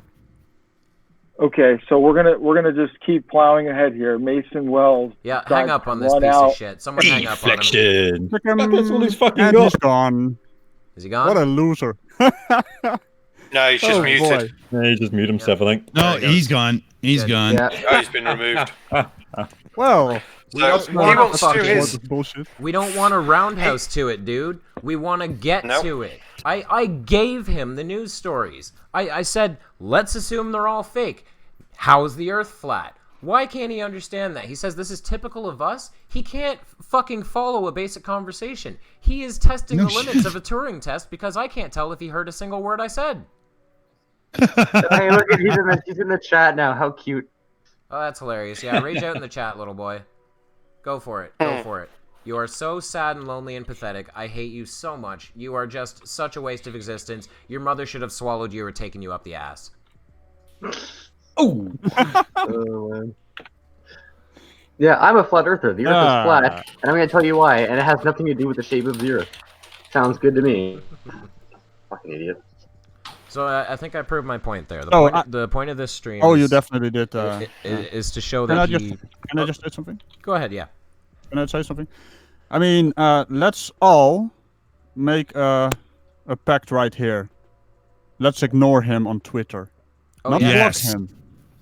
Okay, so we're gonna just keep plowing ahead here. Mason Wells. Yeah, hang decides up to on this run piece out. of shit. Someone hang up on him. Deflection. Look at him. That's all he's fucking And got. he's gone. Is he gone? What a loser. No, he's just Oh, muted. boy. Yeah, he just muted himself, I think. No, he's gone. He's Good. gone. Yeah. Oh, he's been removed. Well, We So don't he want wants to to do fucking- his. bullshit. We don't want to roundhouse to it, dude. We want to get Nope. to it. I gave him the news stories. I said, let's assume they're all fake. How's the Earth flat? Why can't he understand that? He says this is typical of us. He can't fucking follow a basic conversation. He is testing No the limits of a Turing test because I can't tell if he heard a single word I said. Hey, look at he's in the chat now. How cute. Oh, that's hilarious. Yeah, rage out in the chat, little boy. Go for it. Go for it. You are so sad and lonely and pathetic. I hate you so much. You are just such a waste of existence. Your mother should have swallowed you or taken you up the ass. Oh, Oh, man. Yeah, I'm a flat earther. The Earth is flat, and I'm going to tell you why. And it has nothing to do with the shape of the Earth. Sounds good to me. Fucking idiot. So I think I proved my point there. The point of this stream. Oh, you definitely did. Is to show Can that Can I just say something? Go ahead. Yeah. Can I say something? I mean, let's all make a pact right here. Let's ignore him on Twitter. Not block him.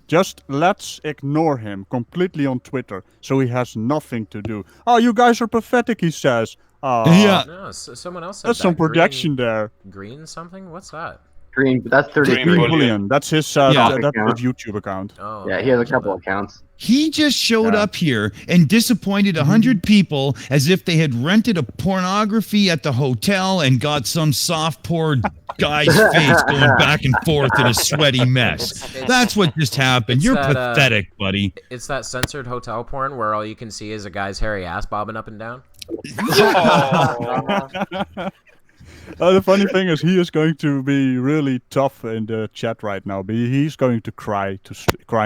Just let's ignore him completely on Twitter, so he has nothing to do. Oh, you guys are pathetic, he says. No, someone else said that's some projection there. Green something? What's that? Green, that's 33 Bullion. That's his YouTube account. Oh, yeah, he has a couple accounts. He just showed up here and disappointed 100 people as if they had rented a pornography at the hotel and got some soft-poured guy's face going back and forth in a sweaty mess. That's what just happened. You're pathetic, buddy. It's that censored hotel porn where all you can see is a guy's hairy ass bobbing up and down. The funny thing is, he is going to be really tough in the chat right now. He's going to cry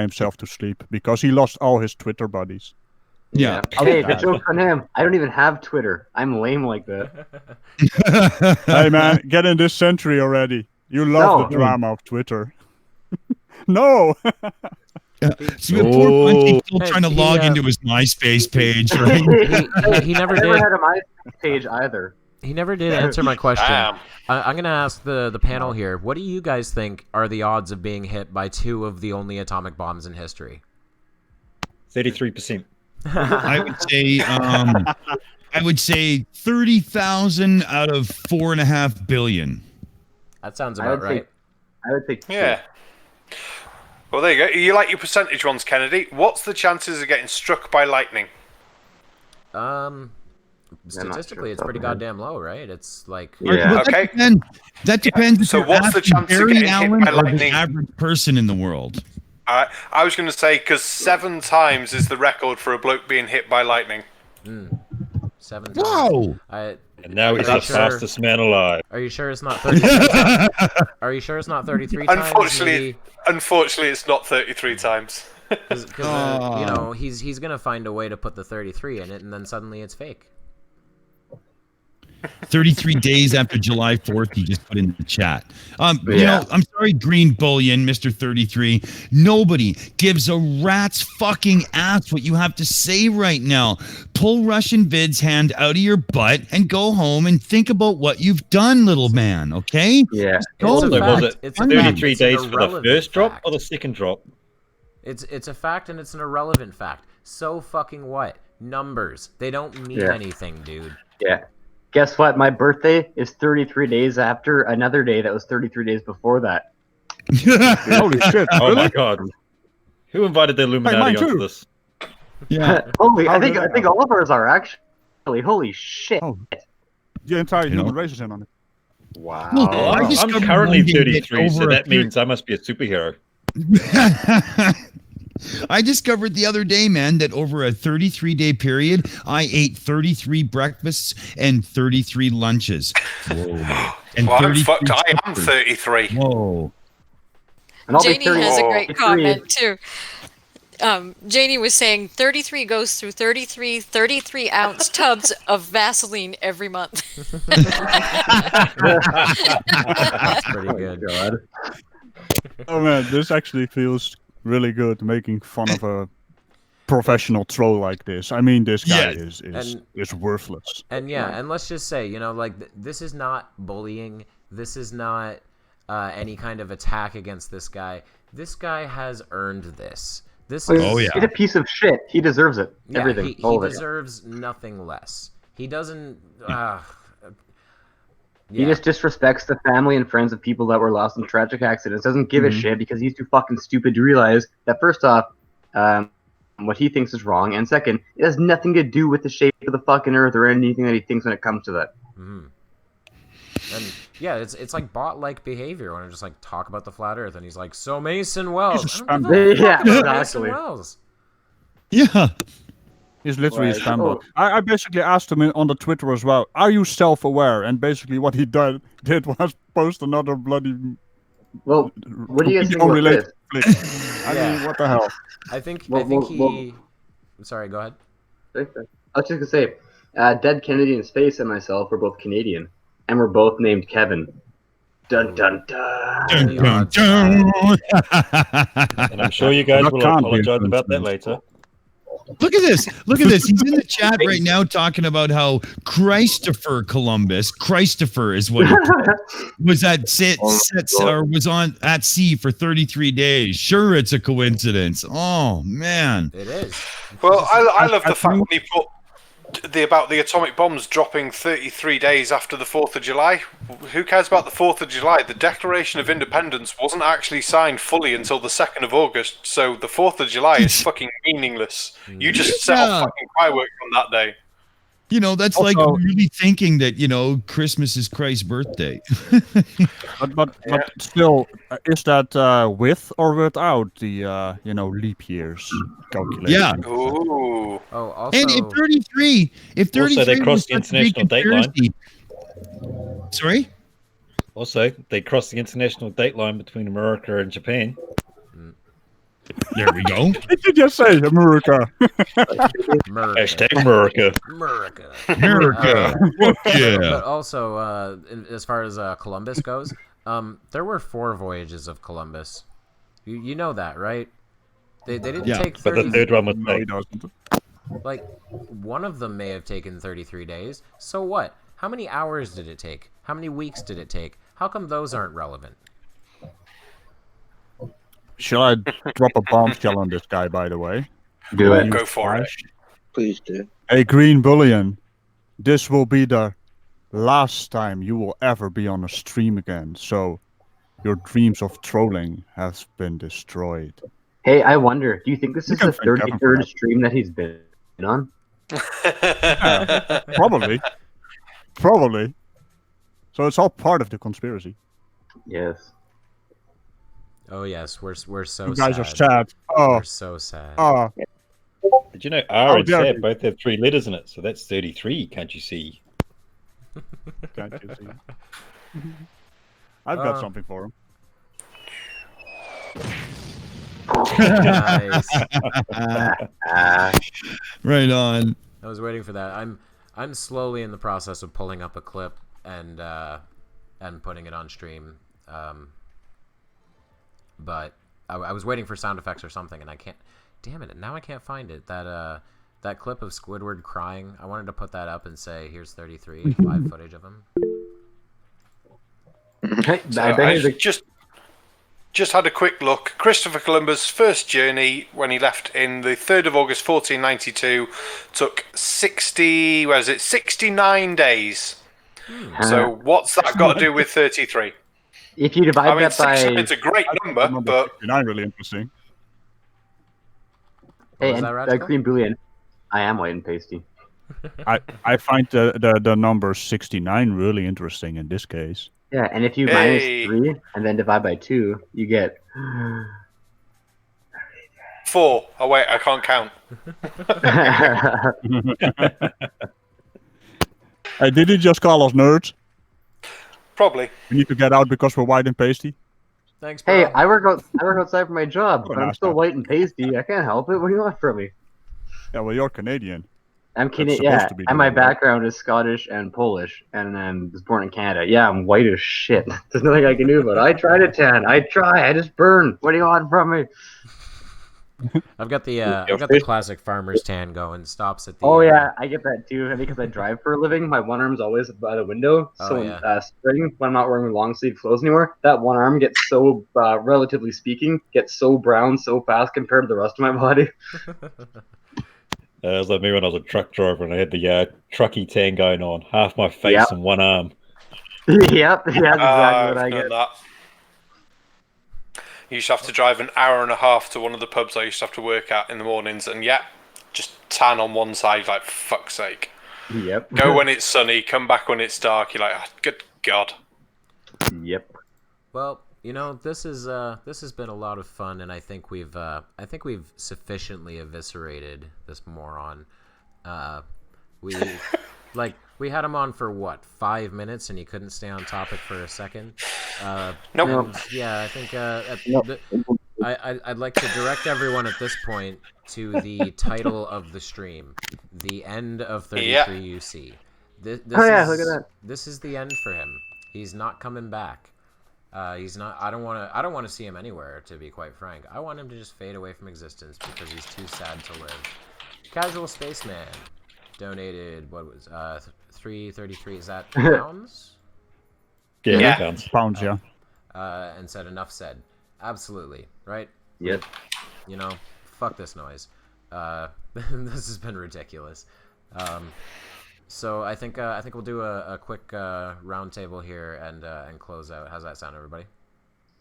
himself to sleep because he lost all his Twitter buddies. Yeah. Hey, the joke's on him. I don't even have Twitter. I'm lame like that. Hey man, get in this century already. You love the drama of Twitter. No. See, poor Punchy's still trying to log into his MySpace page. Right? He never did. Never had a MySpace page either. He never did answer my question. I'm going to ask the panel here. What do you guys think are the odds of being hit by 2 of the only atomic bombs in history? 33%. I would say 30,000 out of 4.5 billion. That sounds about right. I would think. Yeah. Well, there you go. You like your percentage ones, Kennedy. What's the chances of getting struck by lightning? Statistically, it's pretty goddamn low, right? It's like okay. That depends. So, what's the chance of getting hit by lightning? The average person in the world. I was going to say because 7 times is the record for a bloke being hit by lightning. 7 times. Whoa! And now he's the fastest man alive. Are you sure it's not 33 times? Are you sure it's not 33 times? Unfortunately, it's not 33 times. Because you know he's gonna find a way to put the 33 in it, and then suddenly it's fake. 33 days after July 4th, he just put in the chat. You know, I'm sorry, Green Bullion, Mr. 33. Nobody gives a rat's fucking ass what you have to say right now. Pull Russian Vid's hand out of your butt and go home and think about what you've done, little man, okay? Yeah. Was it 33 days for the first drop or the second drop? It's a fact, and it's an irrelevant fact. So fucking what? Numbers. They don't mean anything, dude. Yeah. Guess what? My birthday is 33 days after another day that was 33 days before that. Holy shit. Oh my god. Who invited the Illuminati onto this? Yeah. I think all of ours are actually. Holy shit. Oh. The entire human race is in on it. Wow. I'm currently 33, so that means I must be a superhero. I discovered the other day, man, that over a 33-day period, I ate 33 breakfasts and 33 lunches. Whoa. And well, I'm fucked. I am 33. Whoa. Janie has a great comment, too. Janie was saying 33 goes through 33-ounce tubs of Vaseline every month. That's pretty good. God. Oh, man, this actually feels really good making fun of a professional troll like this. I mean, this guy is worthless. And and let's just say, you know, like this is not bullying. This is not any kind of attack against this guy. This guy has earned this. This is he's a piece of shit. He deserves it. Yeah, everything. He deserves nothing less. He doesn't. He just disrespects the family and friends of people that were lost in tragic accidents. Doesn't give a shit because he's too fucking stupid to realize that first off, what he thinks is wrong, and second, it has nothing to do with the shape of the fucking earth or anything that he thinks when it comes to that. And yeah, it's like bot-like behavior when I just like talk about the flat Earth, and he's like, "So Mason Wells." Mason Wells. Yeah. He's literally a spam. I basically asked him on the Twitter as well, are you self-aware? And basically what he did was post another bloody... Well, what do you guys think about this? I mean, what the hell? I think Sorry, go ahead. I was just gonna say, Dead Kennedy and Space and myself are both Canadian, and we're both named Kevin. Dun dun dun. Dun, dun, dun. And I'm sure you guys That will can't be a apologize about that coincidence. later. Look at this. Look at this. He's in the chat right now talking about how Christopher Columbus, Christopher is what he was at was on at sea for 33 days. Sure, it's a coincidence. Oh man. It is. Well, I love the fact that he put about the atomic bombs dropping 33 days after the 4th of July. Who cares about the 4th of July? The Declaration of Independence wasn't actually signed fully until the 2nd of August, so the 4th of July is fucking meaningless. You just set off fucking fireworks on that day. You know, that's Also, like really thinking that, you know, Christmas is Christ's birthday. but still, is that with or without the leap years calculation? Yeah. Ooh. Oh, also. And if 33 Also, they was crossed the such a big international date line. conspiracy- Sorry? Also, they crossed the international date line between America and Japan. There we go. Did you just say America? Hashtag America. America. America. Yeah. But also, as far as Columbus goes, there were 4 voyages of Columbus. You know that, right? They didn't take 30. But the third one was late. Like, one of them may have taken 33 days. So what? How many hours did it take? How many weeks did it take? How come those aren't relevant? Shall I drop a bombshell on this guy, by the way? Do it. Go for it. Please do. Hey, Green Bullion, this will be the last time you will ever be on a stream again, so your dreams of trolling has been destroyed. Hey, I wonder, do you think this is can the thank Kevin for 33rd that. stream that he's been on? Probably. Probably. So it's all part of the conspiracy. Yes. Oh yes, we're so You guys sad. are sad. Oh. We're so sad. Oh. Did you know R and dare sad you. both have 3 letters in it? So that's 33, can't you see? Can't you see? I've got something for him. Nice. Right on. I was waiting for that. I'm slowly in the process of pulling up a clip and putting it on stream. But I was waiting for sound effects or something, and I can't. Damn it! Now I can't find it. That clip of Squidward crying. I wanted to put that up and say, "Here's 33 live footage of him." So I just had a quick look. Christopher Columbus' first journey, when he left in the 3rd of August 1492, took 69 days. So what's that got to do with 33? If you divide that by... It's a great number, but... 69 really interesting. Hey, was and that, Ratsko? Green Bullion, I am white and pasty. I find the number 69 really interesting in this case. Yeah, and if you minus 3 and then divide by 2, you get... 4. Oh wait, I can't count. Hey, did you just call us nerds? Probably. We need to get out because we're white and pasty. Thanks, bro. Hey, I work outside for my job, but I'm nice still job. white and pasty. I can't help it. What do you want from me? Yeah, well, you're Canadian. I'm That's Canadian, supposed yeah, to be and my doing that. background is Scottish and Polish, and I was born in Canada. Yeah, I'm white as shit. There's nothing I can do about it. I try to tan. I just burn. What do you want from me? I've got the classic farmer's tan going. Stops at the. Oh yeah, I get that too. And because I drive for a living, my one arm's always by the window. Oh, So yeah. in spring, when I'm not wearing long sleeve clothes anymore, that one arm gets so, relatively speaking, gets so brown so fast compared to the rest of my body. It was like me when I was a truck driver and I had the trucky tan going on, half my face and one arm. Yep, that's exactly what I get. That. You used to have to drive an hour and a half to one of the pubs I used to have to work at in the mornings, and just tan on one side, like, fuck's sake. Yep. Go when it's sunny, come back when it's dark. You're like, oh, good God. Yep. Well, you know, this has been a lot of fun, and I think we've sufficiently eviscerated this moron. We had him on for what, 5 minutes, and he couldn't stay on topic for a second. Nope. Yeah, I think I'd like to direct everyone at this point to the title of the stream, the end of 33UC. This look at that. This is the end for him. He's not coming back. He's not. I don't want to see him anywhere. To be quite frank, I want him to just fade away from existence because he's too sad to live. Casual Spaceman donated what was 333. Is that pounds? Yeah, pounds. Pounds, yeah. And said enough said. Absolutely, right? Yep. You know, fuck this noise. This has been ridiculous. So I think we'll do a quick round table here and close out. How's that sound, everybody?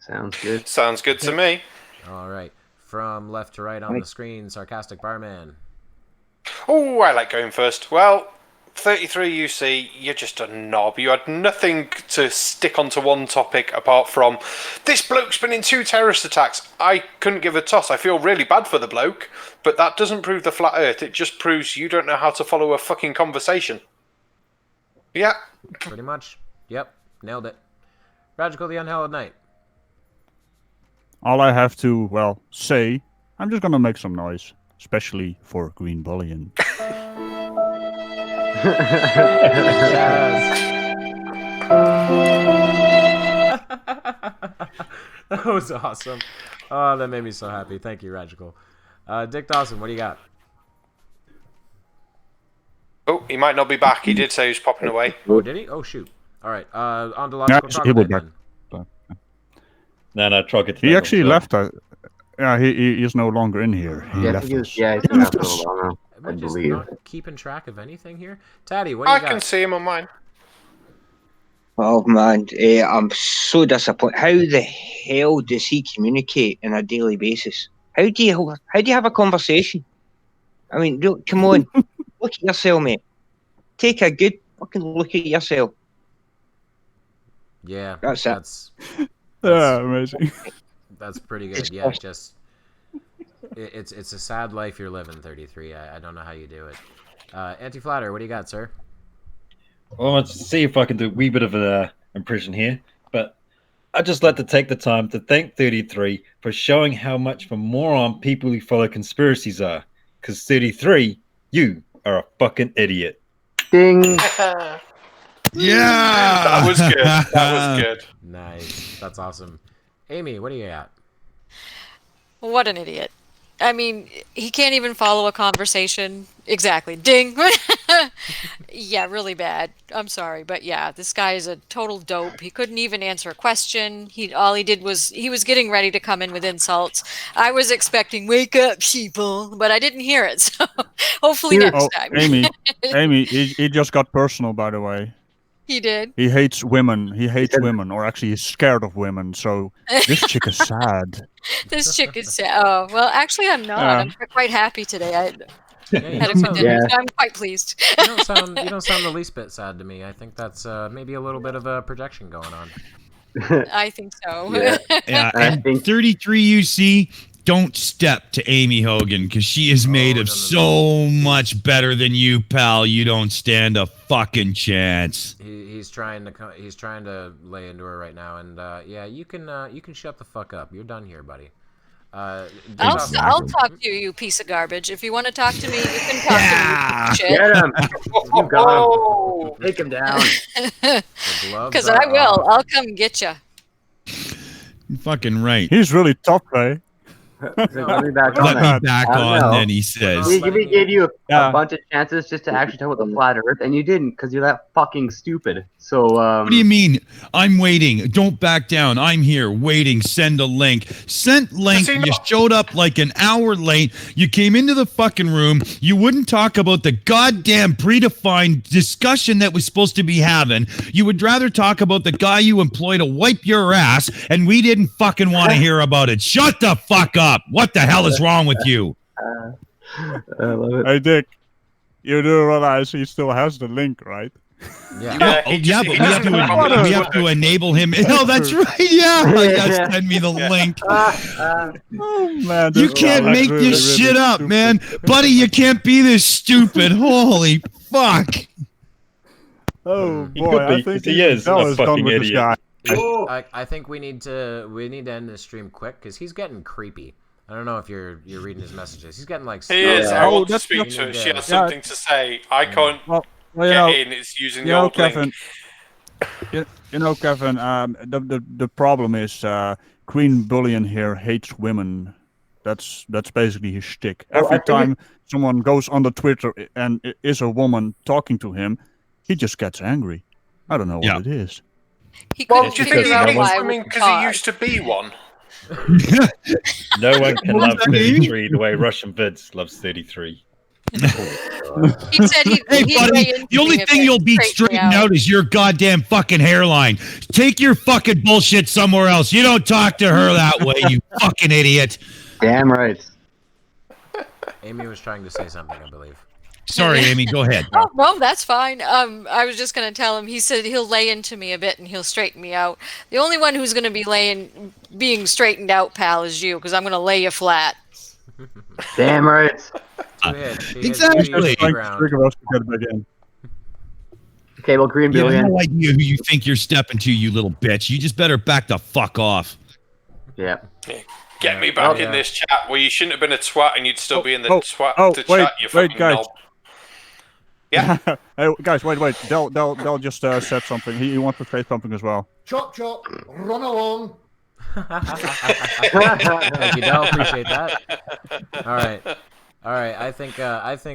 Sounds good. Sounds good to me. All right. From left to right on the screen, Sarcastic Barman. Oh, I like going first. Well, 33UC, you're just a knob. You had nothing to stick onto one topic apart from, this bloke's been in 2 terrorist attacks. I couldn't give a toss. I feel really bad for the bloke, but that doesn't prove the flat earth. It just proves you don't know how to follow a fucking conversation. Yeah. Pretty much. Yep. Nailed it. Radical the Unhallowed Knight. All I have to, well, say, I'm just gonna make some noise, especially for Green Bullion. That was awesome. Oh, that made me so happy. Thank you, Radical. Dick Dawson, what do you got? Oh, he might not be back. He did say he was popping away. Oh, did he? Oh, shoot. All right. On to Logical Troglodyte, then. No, Troglodyte. He actually left. Yeah, he is no longer in here. He left us. He's been out for a while now. Am I just not keeping track of anything here? Taddy, what do you got? I can see him on mine. Oh man, I'm so disappointed. How the hell does he communicate on a daily basis? How do you have a conversation? I mean, come on, look at yourself, mate. Take a good fucking look at yourself. Yeah, that's amazing. That's pretty good. Yeah, it's a sad life you're living, 33. I don't know how you do it. Anti-Flatter, what do you got, sir? Well, let's see if I can do a wee bit of an impression here. But I'd just like to take the time to thank 33 for showing how much of a moron people who follow conspiracies are. Because 33, you are a fucking idiot. Ding. Yeah! That was good. That was good. Nice. That's awesome. Amy, what do you got? What an idiot. I mean, he can't even follow a conversation. Exactly. Ding. Yeah, really bad. I'm sorry, but yeah, this guy is a total dope. He couldn't even answer a question. All he did was he was getting ready to come in with insults. I was expecting "wake up, sheeple," but I didn't hear it. So hopefully next time. Amy, he just got personal, by the way. He did. He hates women. He hates women, or actually, he's scared of women. So this chick is sad. This chick is sad. Oh well, actually, I'm not. I'm quite happy today. Had a good dinner. So I'm quite pleased. You don't sound the least bit sad to me. I think that's maybe a little bit of a projection going on. I think so. Yeah, and 33UC, don't step to Amy Hogan because she is made of so much better than you, pal. You don't stand a fucking chance. He's trying to lay into her right now, and yeah, you can shut the fuck up. You're done here, buddy. I'll talk to you, you piece of garbage. If you want to talk to me, you can talk to me. Shit. Get him! You got him. Take him down. Because I will. I'll come get you. You're fucking right. He's really tough, eh? Let me back on, then he says. We gave you a bunch of chances just to actually talk about the flat Earth, and you didn't because you're that fucking stupid. So, what do you mean? I'm waiting. Don't back down. I'm here waiting. Send a link. Sent link. You showed up like an hour late. You came into the fucking room. You wouldn't talk about the goddamn predefined discussion that was supposed to be having. You would rather talk about the guy you employed to wipe your ass, and we didn't fucking want to hear about it. Shut the fuck up. What the hell is wrong with you? I love it. Hey, Dick, you do realize he still has the link, right? Yeah. But we have to enable him. Oh, that's right. Yeah. Send me the link. Oh, man. You can't make this shit up, man. Buddy, you can't be this stupid. Holy fuck. Oh, boy. I think he is a fucking idiot. I think we need to end this stream quick because he's getting creepy. I don't know if you're reading his messages. He's getting like. He is. I want to that's speak not- to her. She has Yeah. something to say. I can't Well, you get know, in. It's using the you know, old link. Kevin. You know, Kevin. The problem is Green Bullion here hates women. That's basically his shtick. Well, Every I think time someone goes on the Twitter and it is a woman talking to him, he just gets angry. I don't know what it is. Well, do you think he no hates one- women because he used to be one? No one can What love does that mean? 33 the way Russian Vids loves 33. He said he'd Hey, lay buddy, into the only me a thing bit, you'll be straighten me straightened out is your goddamn fucking hairline. Take your fucking bullshit somewhere else. You don't talk to her that way, you fucking idiot. Damn right. Amy was trying to say something, I believe. Sorry, Amy, go ahead. Oh, no, that's fine. I was just going to tell him, he said he'll lay into me a bit and he'll straighten me out. The only one who's going to be being straightened out, pal, is you, because I'm going to lay you flat. Damn right. Exactly. Okay, well, Green You have Billion. no idea who you think you're stepping to, you little bitch. You just better back the fuck off. Yeah. Get me back in this chat where you shouldn't have been a twat and you'd still be in the twat to wait, chat, you fucking guys. knob. Yeah. Hey, guys, wait. Del just said something. He wants to say something as well. Chop chop, run along. Thank you, Del. Appreciate that. All right. I think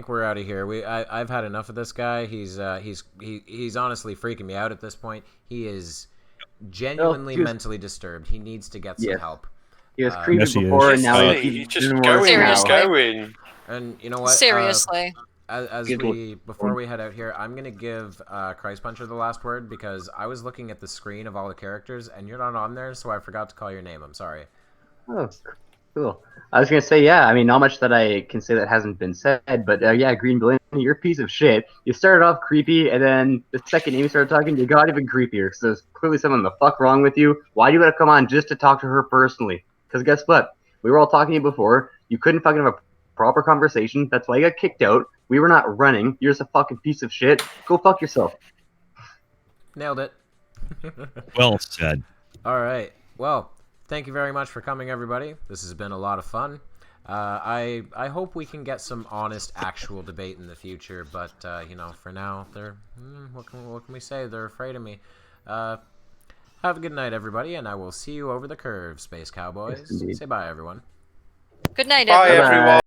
we're out of here. I've had enough of this guy. He's honestly freaking me out at this point. He is genuinely mentally disturbed. He needs to get some help. He was creepy before, and now he's just going. And you know what? Seriously. Before we head out here, I'm gonna give Christ Puncher the last word because I was looking at the screen of all the characters and you're not on there, so I forgot to call your name. I'm sorry. Oh, cool. I was gonna say, yeah. I mean, not much that I can say that hasn't been said, but yeah, Green Billion, you're a piece of shit. You started off creepy, and then the second Amy started talking, you got even creepier. So there's clearly something the fuck wrong with you. Why do you gotta come on just to talk to her personally? Because guess what? We were all talking to you before. You couldn't fucking have a proper conversation. That's why you got kicked out. We were not running. You're just a fucking piece of shit. Go fuck yourself. Nailed it. Well said. All right. Well, thank you very much for coming, everybody. This has been a lot of fun. I hope we can get some honest, actual debate in the future. But for now, they're what can we say? They're afraid of me. Have a good night, everybody, and I will see you over the curve, Space Cowboys. Yes, say bye, everyone. Good night, Bye, everyone. everyone.